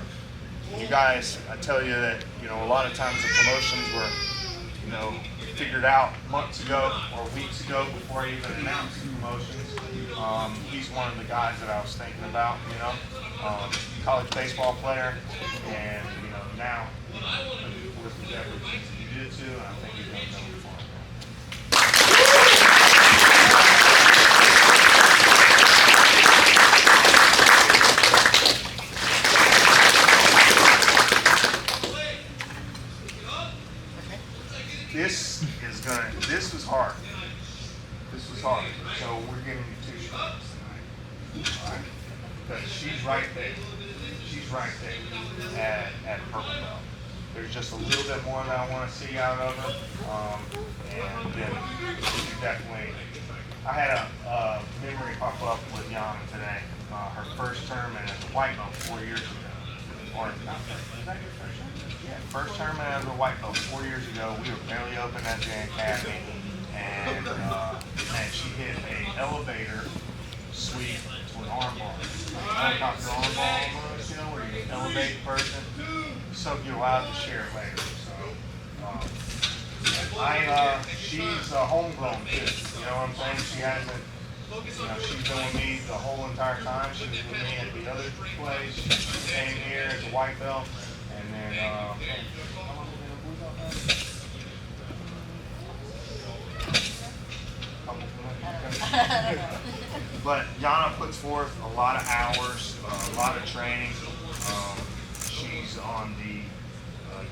You guys, I tell you that, you know, a lot of times the promotions were, you know, figured out months ago or weeks ago before I even announced the promotions. He's one of the guys that I was thinking about, you know, college baseball player, and, you know, now with the efforts in Jiu Jitsu, and I think he's going to go far. This was hard. This was hard. So we're giving you 2 shots tonight. All right? Because she's right there. She's right there at purple belt. There's just a little bit more that I want to see out of her. And then definitely, I had a memory pop up with Yana today. Her first tournament as a white belt 4 years ago. Or not first. Was that your first tournament? Yeah, first tournament as a white belt 4 years ago. We were barely open at the academy, and man, she hit a elevator sweep to an armbar, helicopter armbar almost, you know, where you elevate a person, so you're allowed to share it later. So, she's a homegrown kid. You know what I'm saying? She hasn't. You know, she's been with me the whole entire time. She was with me at the other place. She came here as a white belt, and then how long have you been a blue belt now? But Yana puts forth a lot of hours, a lot of training. She's on the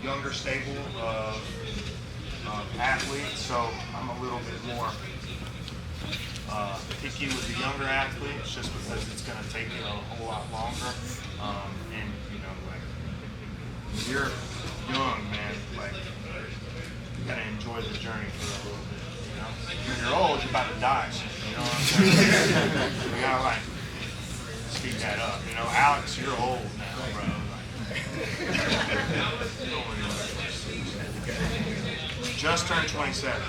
younger stable of athletes, so I'm a little bit more picky with the younger athletes, just because it's going to take you a whole lot longer. And you know, like when you're young, man, like you got to enjoy the journey for a little bit. You know, when you're old, you're about to die. You know what I'm saying? You gotta like speed that up. You know, Alex, you're old now, bro. Like, just turned 27.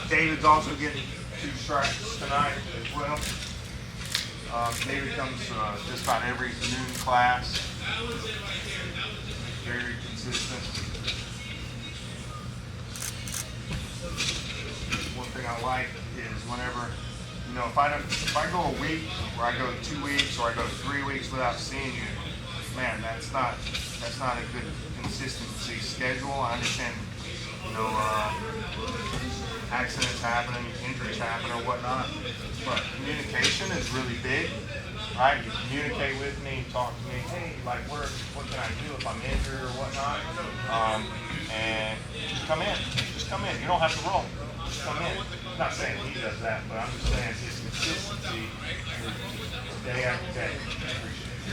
David's also getting 2 strikes tonight as well. David comes just about every noon class. Very consistent. One thing I like is whenever, you know, if I go a week, or I go 2 weeks, or I go 3 weeks without seeing you, man, that's not a good consistency schedule. I understand, you know, accidents happen, injuries happen, or whatnot, but communication is really big, right? You communicate with me, talk to me, hey, like, what can I do if I'm injured or whatnot? And just come in. You don't have to roll. Just come in. I'm not saying he does that, but I'm just saying his consistency day after day. I appreciate it.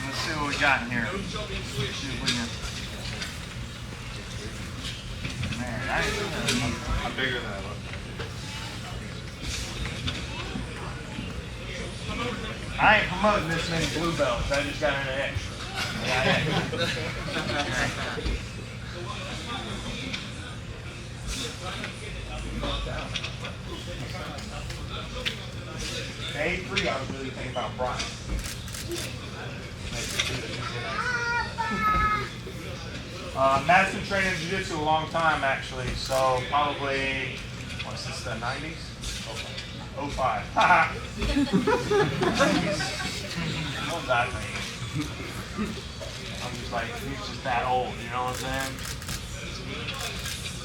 Let's see what we got in here. Man, I'm bigger than I look. I ain't promoting this many blue belts. I just got an extra. Day 3, I was really thinking about Brian. Madison trained in Jiu Jitsu a long time, actually. So probably, what's this, the 90s? 05. Haha. What does that mean? I'm just like, he's just that old, you know what I'm saying?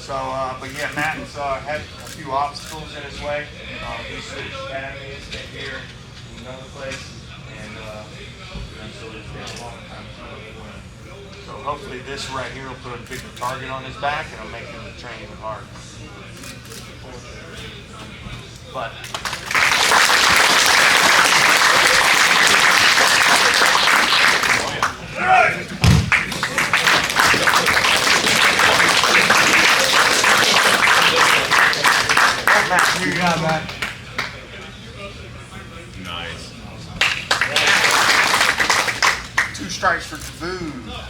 So, but yeah, Matt's had a few obstacles in his way. He switched academies, came here to another place, and so it's been a long time. So hopefully this right here will put a bigger target on his back, and it'll make him train even harder. But Matt, you got that. Nice. 2 strikes for Dawood.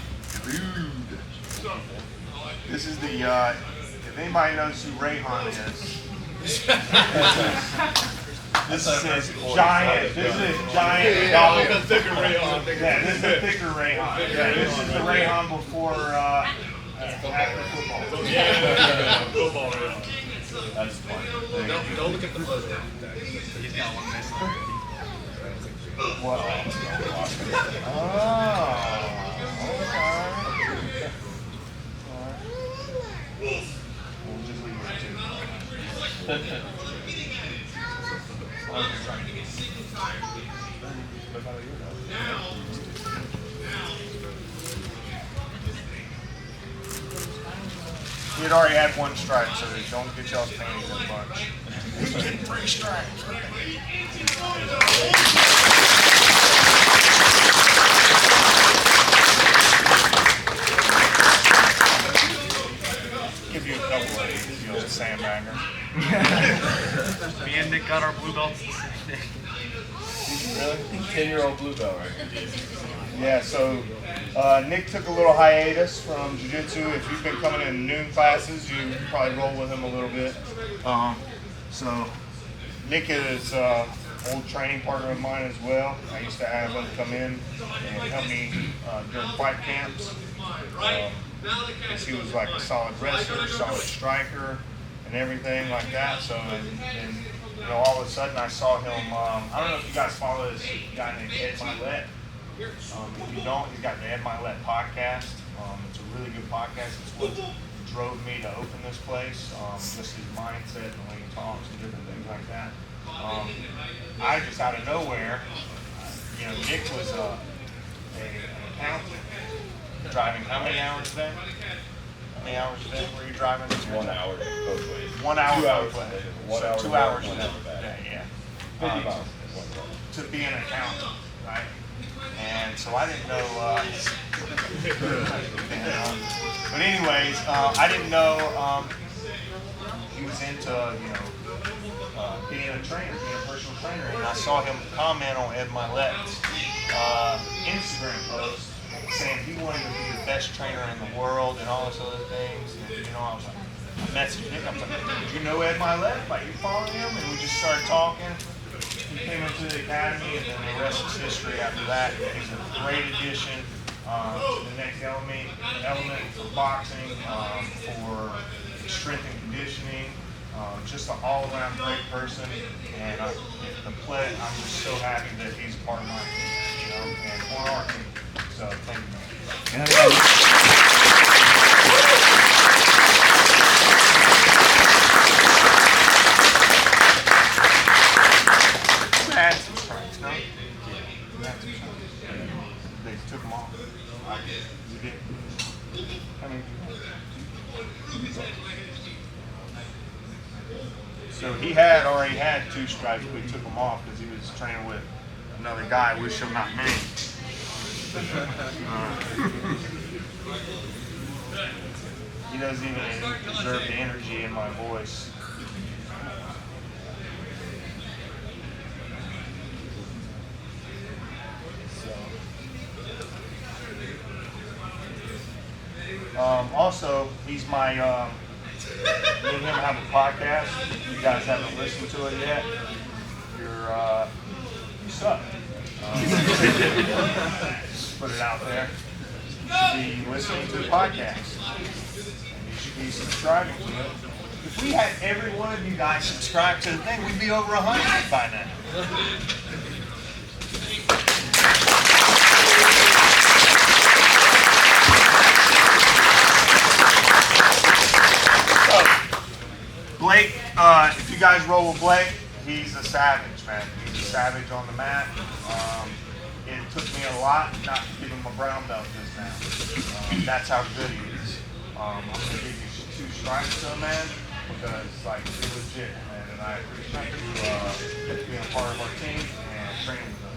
This is the, if anybody knows who Rayhan is, this is giant. This is a giant dog. Yeah, this is a thicker Rayhan. Yeah, this is the Rayhan before, after football. Football, man. That's funny. Don't look at the photo. He's got one missing. What? Oh, okay. We'll just leave it too. He had already had 1 strike, so don't get y'all's panties in a bunch. He's getting 3 strikes. Give you a couple of these, you know, sandbagger. Me and Nick got our blue belts the same day. Really? 10-year-old blue belt, right? Yeah, so Nick took a little hiatus from Jiu Jitsu. If you've been coming in noon classes, you probably roll with him a little bit. So Nick is an old training partner of mine as well. I used to have him come in and help me during fight camps. Because he was like a solid wrestler, solid striker, and everything like that. So, and you know, all of a sudden I saw him. I don't know if you guys follow this guy named Ed Milet. If you don't, he's got the Ed Milet podcast. It's a really good podcast. It's what drove me to open this place. Just his mindset and the way he talks and different things like that. I just out of nowhere, you know, Nick was an accountant. Driving how many hours a day? How many hours a day were you driving? 1 hour both ways. 1 hour 2 hours both ways. a day. 1 hour 2 hours a 1 hour back. day, yeah. 50 miles. To be an accountant, right? And so I didn't know, but anyways, I didn't know he was into, you know, being a trainer, being a personal trainer. And I saw him comment on Ed Milet's Instagram post saying he wanted to be the best trainer in the world and all those other things. And, you know, I was like, I messaged Nick, I was like, did you know Ed Milet? Like, you following him? And we just started talking. He came into the academy, and then the rest is history after that. He's a great addition to the next element for boxing, for strength and conditioning. Just an all-around great person, and I'm just so happy that he's a part of my team, you know, and on our team. So thank you, man. Had some strikes, no? Yeah. They took them off. You did. I mean, so he had already had 2 strikes, but he took them off because he was training with another guy, we shall not name. He doesn't even deserve the energy in my voice. Also, he's my Me and him have a podcast. If you guys haven't listened to it yet, you suck. Put it out there. You should be listening to the podcast. And you should be subscribing to it. If we had every one of you guys subscribe to the thing, we'd be over 100 by now. So, Blake, if you guys roll with Blake, he's a savage, man. He's a savage on the mat. It took me a lot not to give him a brown belt just now. That's how good he is. I'm going to give you 2 strikes to him, man, because like you're legit, man, and I appreciate you being a part of our team and training with us.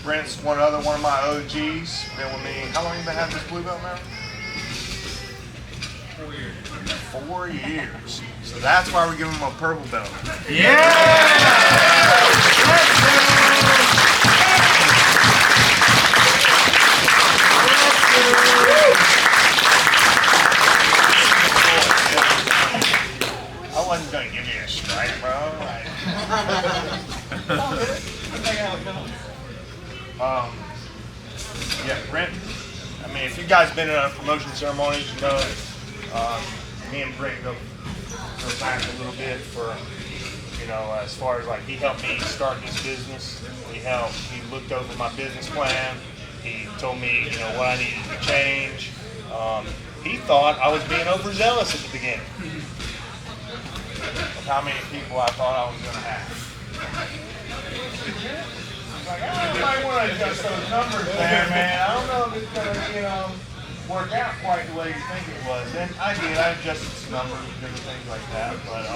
Brent's one of my OGs, been with me. How long you been having this blue belt now? 4 years. 4 years. So that's why we're giving him a purple belt. I wasn't gonna give you a strike, bro. Yeah, Brent. I mean, if you guys been in a promotion ceremonies, you know, me and Brent go back a little bit for, you know, as far as like he helped me start this business. He looked over my business plan. He told me, you know, what I needed to change. He thought I was being overzealous at the beginning of how many people I thought I was going to have. Like, I might want to adjust those numbers there, man. I don't know if it's going to, you know, work out quite the way you think it was. And I did. I adjusted some numbers and different things like that. But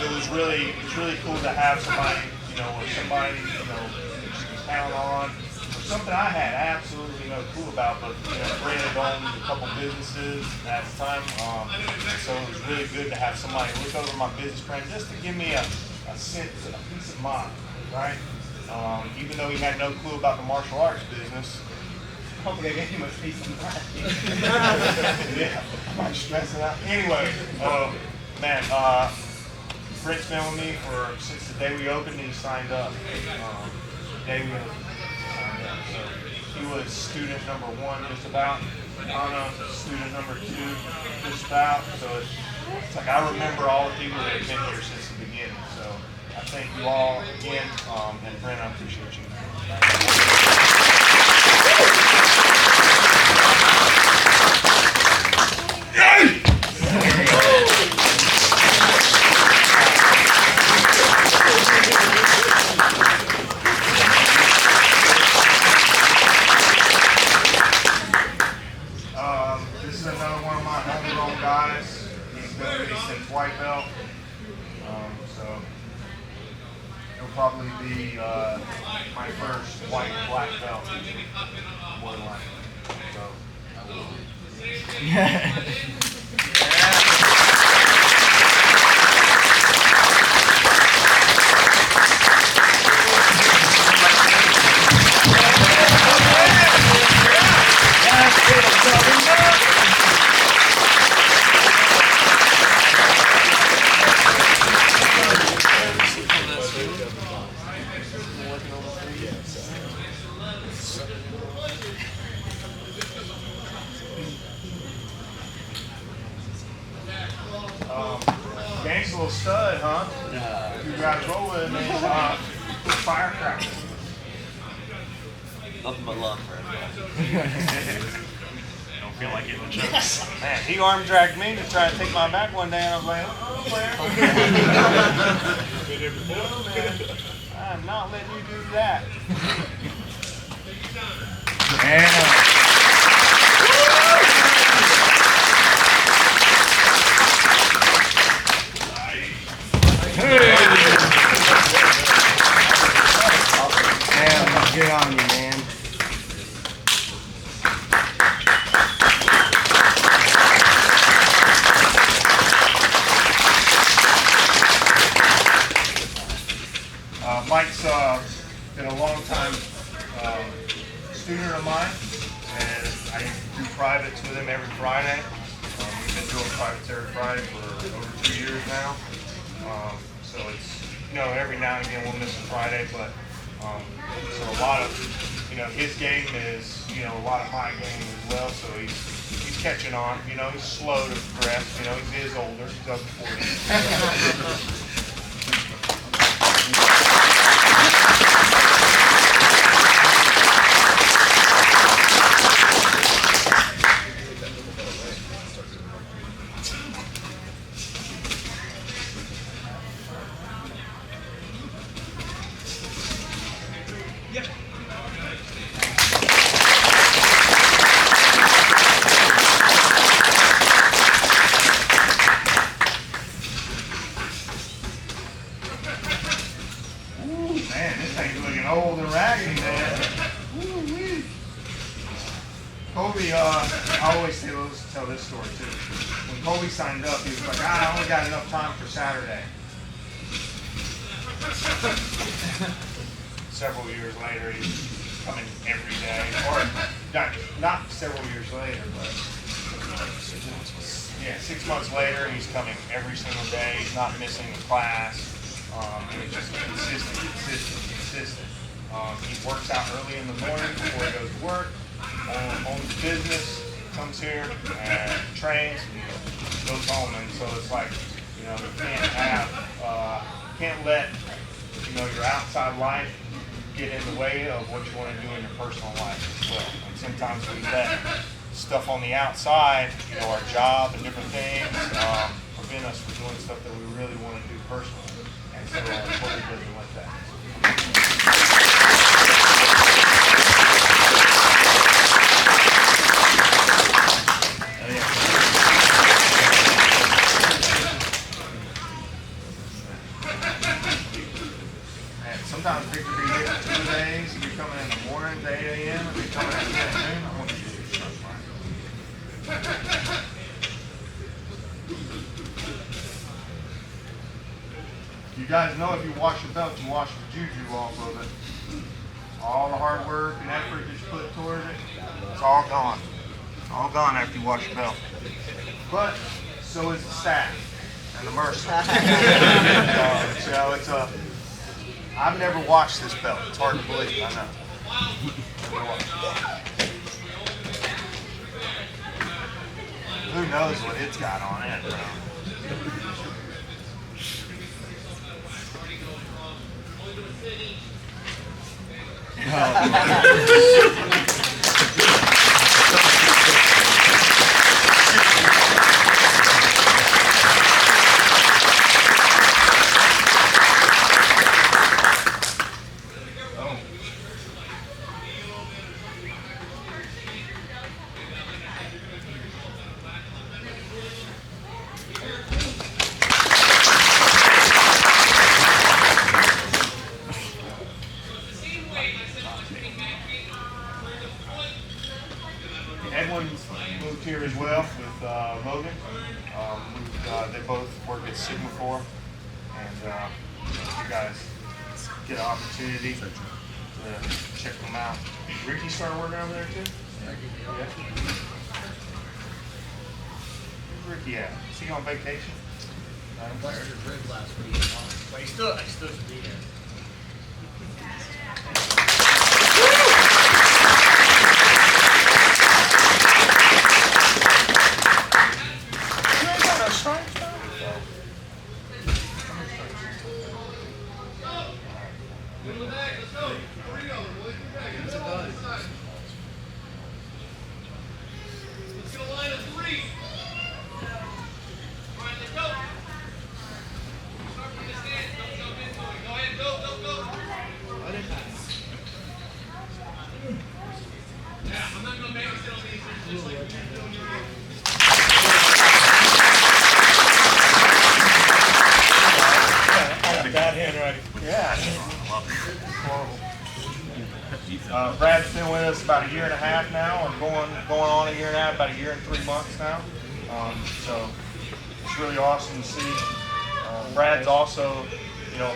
it's really cool to have somebody, you know, that you know, that you can count on. Something I had absolutely no clue about, but you know, Brent had owned a couple businesses at the time. So it was really good to have somebody look over my business plan just to give me a peace of mind, right? Even though he had no clue about the martial arts business. I don't think I gave him a peace of mind. Yeah, I might stress it out. Anyway, man, Brent's been with me since the day we opened and he signed up. The day we opened. So he was student number 1 just about. Anna, student number 2 just about. So it's like I remember all the people that have been here since the beginning. So I thank you all again, and Brent, I appreciate you. This is another one of my homegrown guys. He's been with me since white belt. So he'll probably be my first white and black belt. More than likely. So I will. Gangsta little stud, huh? You guys roll with me. Firecracker. Nothing but love for everybody. Don't feel like getting the chokes. Man, he arm dragged me to try to take my back one day, and I was like, oh, Blair. No, man. I'm not letting you do that. And been a long time student of mine, and I do privates with him every Friday. We've been doing privates every Friday for over 2 years now. So it's, every now and again we'll miss a Friday, but so a lot of, his game is, a lot of my game as well. So he's catching on. He's slow to progress. He is older. He's up to 40. Man, this thing's looking old and raggedy, man. Woo-wee. Kobe, I always tell this story too. When Kobe signed up, he was like, I only got enough time for Saturday. Several years later, he's coming every day. Or not several years later, but 6 months later, he's coming every single day. He's not missing a class. And it's just consistent. He works out early in the morning before he goes to work, owns business, comes here, and trains, and goes home. And so it's like, you can't let, your outside life get in the way of what you want to do in your personal life as well. And sometimes we let stuff on the outside, our job and different things, prevent us from doing stuff that we really want to do personally. And so Kobe doesn't let that. And sometimes Victor be hitting 2 days, he'll be coming in the morning at 8 a.m. and be coming at 10 noon. I want you to do your stuff right. You guys know if you wash your belt, you wash the juju off of it. All the hard work and effort that you put towards it, it's all gone. All gone after you wash your belt. But so is the staff and the mercer. So I've never washed this belt. It's hard to believe, I know. Who knows what it's got on it, bro? Edwin moved here as well with Logan. They both work at Sigma4, and you guys get an opportunity to check them out. Ricky started working over there too? Yeah. Where's Ricky at? Is he on vacation? I busted your rib last week. But I still should be here. Brad's been with us about 1.5 years now, and going on 1.5 years, about 1 year and 3 months now. So it's really awesome to see. Brad's also,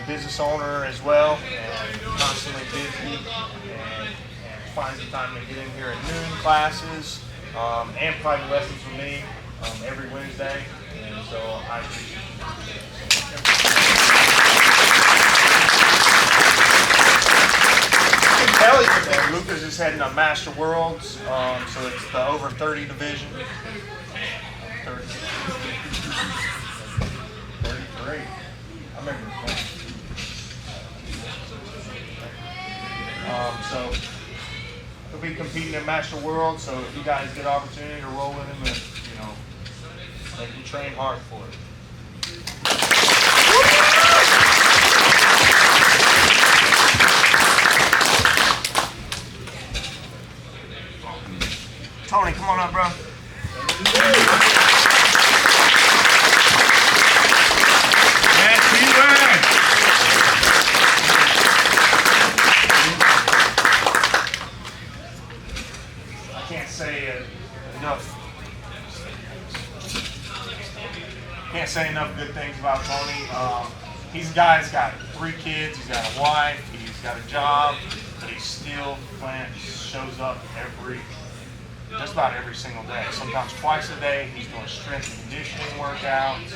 business owner as well, and constantly busy, and finds the time to get in here at noon classes, and private lessons with me every Wednesday, and so I appreciate it. Kelly, Lucas is heading to Master Worlds, so it's the over 30 division. 33. I remember that. So he'll be competing at Master Worlds. So if you guys get an opportunity to roll with him, and they can train hard for it. Tony, come on up, bro. I can't say enough good things about Tony. He's a guy that's got 3 kids, he's got a wife, he's got a job, but he still shows up just about every single day. Sometimes twice a day. He's doing strength and conditioning workouts.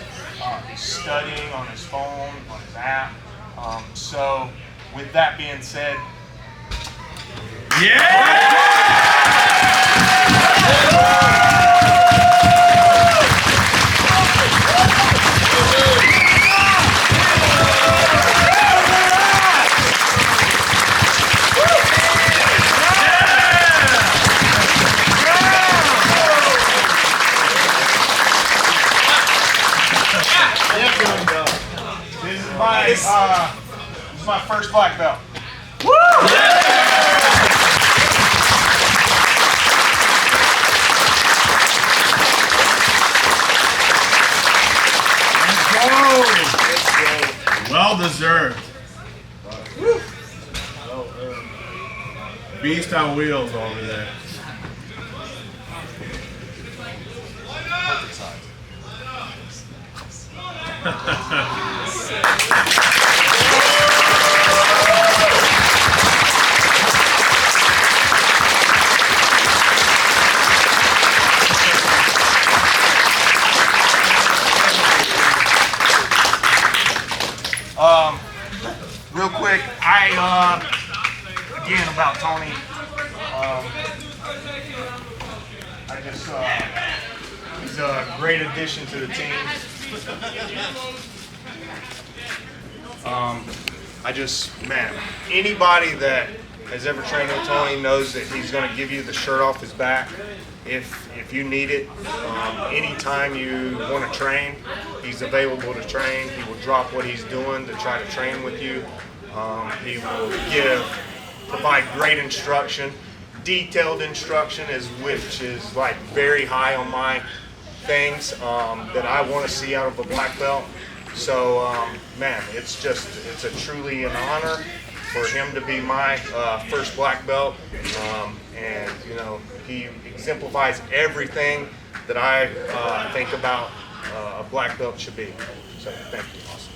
He's studying on his phone, on his app. So with that being said, this is my first black belt. Woo! Well deserved. Beast on wheels over there. Real quick, again about Tony, he's a great addition to the team. Anybody that has ever trained with Tony knows that he's going to give you the shirt off his back if you need it. Anytime you want to train, he's available to train. He will drop what he's doing to try to train with you. He will provide great instruction, detailed instruction, which is like very high on my things that I want to see out of a black belt. So, it's truly an honor for him to be my first black belt, and he exemplifies everything that I think about a black belt should be. So, thank you. Awesome.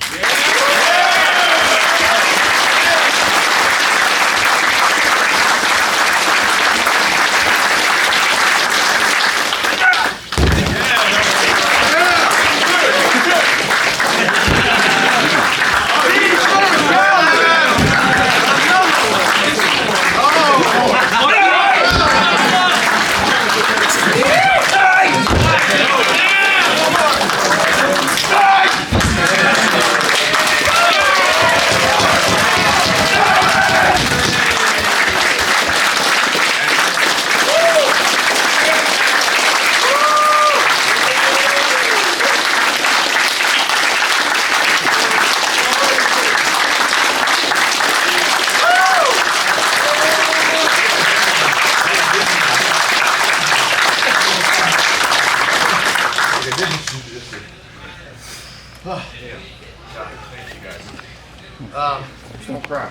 Don't cry.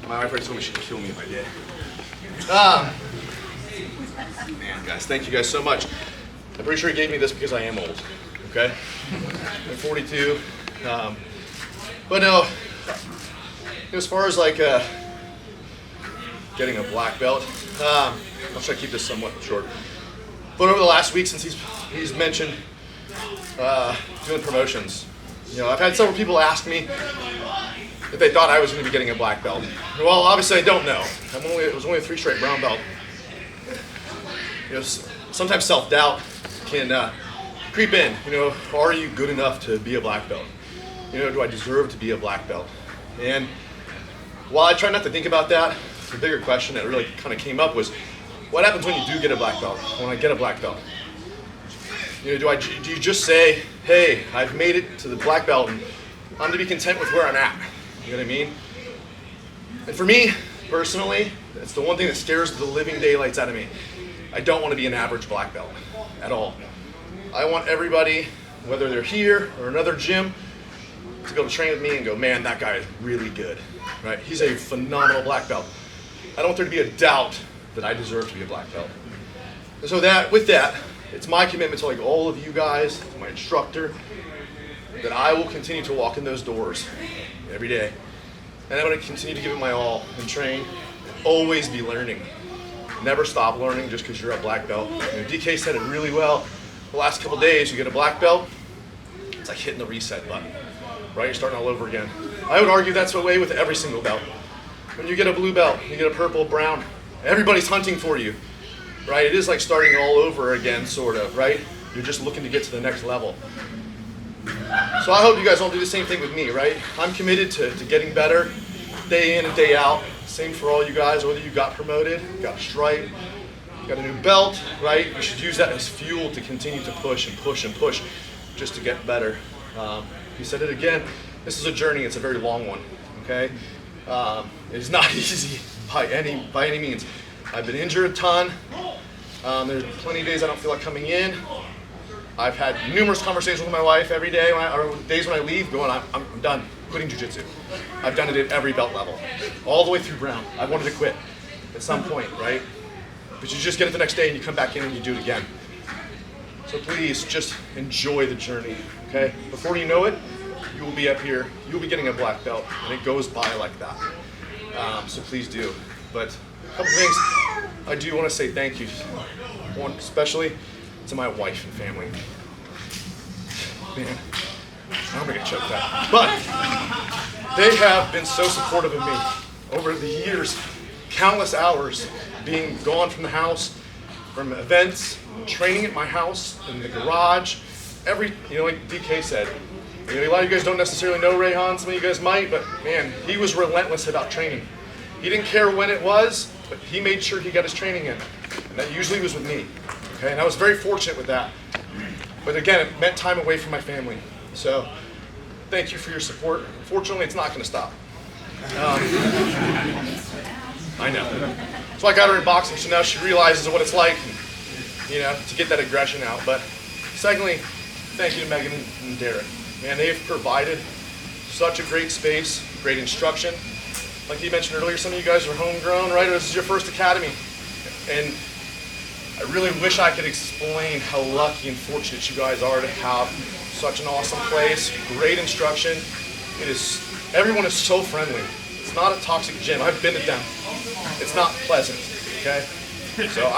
My wife told me she'd kill me if I did. Man, guys, thank you guys so much. I'm pretty sure he gave me this because I am old. Okay? I'm 42. But no, as far as like getting a black belt, I'll try to keep this somewhat short. But over the last week, since he's mentioned doing promotions, you know, I've had several people ask me if they thought I was going to be getting a black belt. Well, obviously I don't know. It was only a 3 straight brown belt. You know, sometimes self-doubt can creep in. You know, are you good enough to be a black belt? You know, do I deserve to be a black belt? And while I try not to think about that, the bigger question that really kind of came up was, what happens when you do get a black belt? When I get a black belt, you know, do you just say, hey, I've made it to the black belt and I'm to be content with where I'm at? You know what I mean? And for me, personally, it's the one thing that scares the living daylights out of me. I don't want to be an average black belt at all. I want everybody, whether they're here or another gym, to be able to train with me and go, man, that guy is really good, right? He's a phenomenal black belt. I don't want there to be a doubt that I deserve to be a black belt. And so with that, it's my commitment to like all of you guys, to my instructor, that I will continue to walk in those doors every day. And I'm going to continue to give it my all and train, always be learning. Never stop learning just because you're a black belt. You know, DK said it really well. The last couple days, you get a black belt, it's like hitting the reset button, right? You're starting all over again. I would argue that's the way with every single belt. When you get a blue belt, you get a purple, brown, everybody's hunting for you, right? It is like starting all over again, sort of, right? You're just looking to get to the next level. So I hope you guys don't do the same thing with me, right? I'm committed to getting better day in and day out. Same for all you guys, whether you got promoted, got a stripe, got a new belt, right? You should use that as fuel to continue to push and push and push just to get better. You said it again, this is a journey, it's a very long one, okay? It's not easy by any means. I've been injured a ton. There's plenty of days I don't feel like coming in. I've had numerous conversations with my wife every day, or days when I leave, going, I'm done quitting Jiu Jitsu. I've done it at every belt level, all the way through brown. I wanted to quit at some point, right? But you just get it the next day and you come back in and you do it again. So please just enjoy the journey, okay? Before you know it, you will be up here, you'll be getting a black belt, and it goes by like that. So please do. But a couple things I do want to say thank you. One, especially to my wife and family. Man, I'm gonna get choked up. But they have been so supportive of me over the years, countless hours being gone from the house, from events, training at my house, in the garage, you know, like DK said, you know, a lot of you guys don't necessarily know Rayhan, some of you guys might, but man, he was relentless about training. He didn't care when it was, but he made sure he got his training in. And that usually was with me, okay? And I was very fortunate with that. But again, it meant time away from my family. So thank you for your support. Fortunately, it's not gonna stop. I know. So I got her in boxing, so now she realizes what it's like, you know, to get that aggression out. But secondly, thank you to Megan and Derek. Man, they've provided such a great space, great instruction. Like you mentioned earlier, some of you guys are homegrown, right? This is your first academy. And I really wish I could explain how lucky and fortunate you guys are to have such an awesome place, great instruction. Everyone is so friendly. It's not a toxic gym. I've been to them. It's not pleasant, okay? So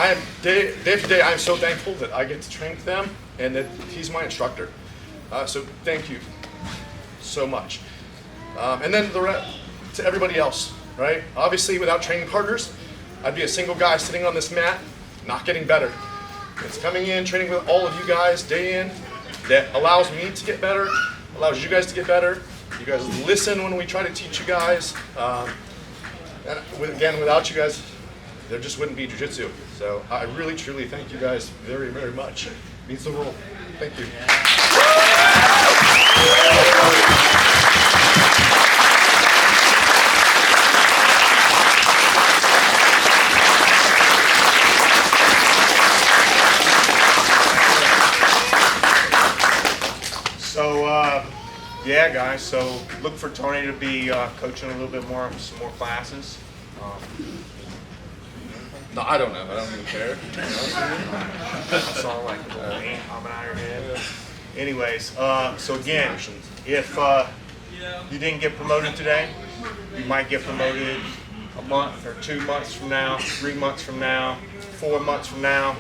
day after day, I'm so thankful that I get to train with them and that he's my instructor. So thank you so much. And then to everybody else, right? Obviously, without training partners, I'd be a single guy sitting on this mat, not getting better. It's coming in, training with all of you guys day in, that allows me to get better, allows you guys to get better. You guys listen when we try to teach you guys. And again, without you guys, there just wouldn't be Jiu Jitsu. So I really, truly thank you guys very, very much. It means the world. Thank you. Yeah, guys, so look for Tony to be coaching a little bit more, some more classes. No, I don't know. I don't even care. I saw like a little ant coming out of your head. Anyways, so again, if you didn't get promoted today, you might get promoted a month or 2 months from now, 3 months from now, 4 months from now.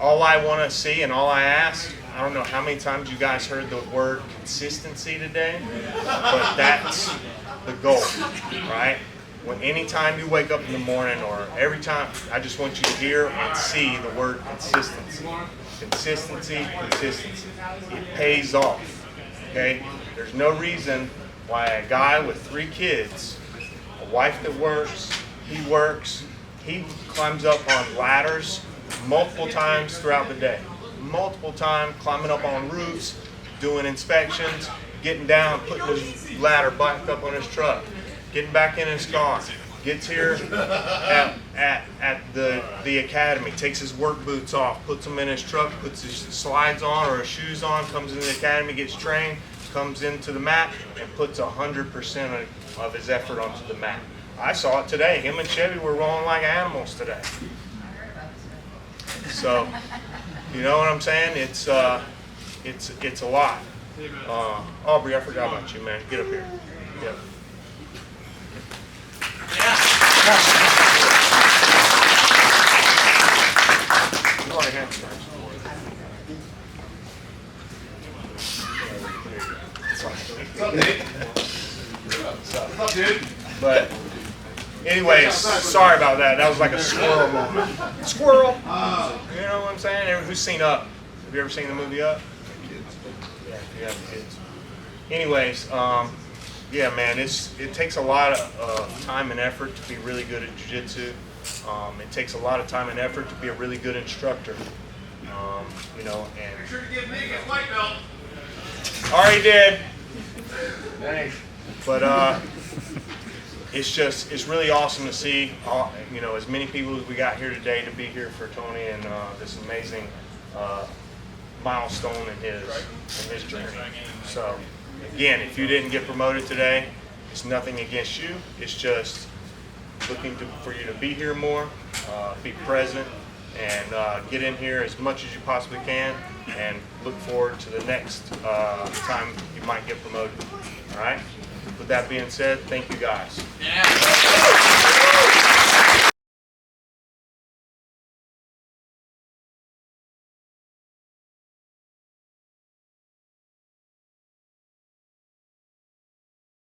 All I want to see and all I ask, I don't know how many times you guys heard the word consistency today, but that's the goal, right? When anytime you wake up in the morning or every time, I just want you to hear and see the word consistency. Consistency, consistency. It pays off, okay? There's no reason why a guy with 3 kids, a wife that works, he climbs up on ladders multiple times throughout the day. Multiple times, climbing up on roofs, doing inspections, getting down, putting his ladder back up on his truck, getting back in his car, gets here at the academy, takes his work boots off, puts them in his truck, puts his slides on or his shoes on, comes into the academy, gets trained, comes into the mat, and puts 100% of his effort onto the mat. I saw it today. Him and Chevy were rolling like animals today. So, you know what I'm saying? It's a lot. Aubrey, I forgot about you, man. Get up here. Yep. You already had What's up, dude? But anyways, sorry about that. That was like a squirrel moment. Squirrel! You know what I'm saying? Who's seen Up? Have you ever seen the movie Up? Yeah, you have kids. Anyways, yeah, man, it takes a lot of time and effort to be really good at jiu-jitsu. It takes a lot of time and effort to be a really good instructor. You know, and make sure to give Nick his white belt. Already did. Thanks. But it's really awesome to see, you know, as many people as we got here today to be here for Tony and this amazing milestone in his journey. So again, if you didn't get promoted today, it's nothing against you. It's just looking for you to be here more, be present, and get in here as much as you possibly can, and look forward to the next time you might get promoted. All right? With that being said, thank you guys. Yeah.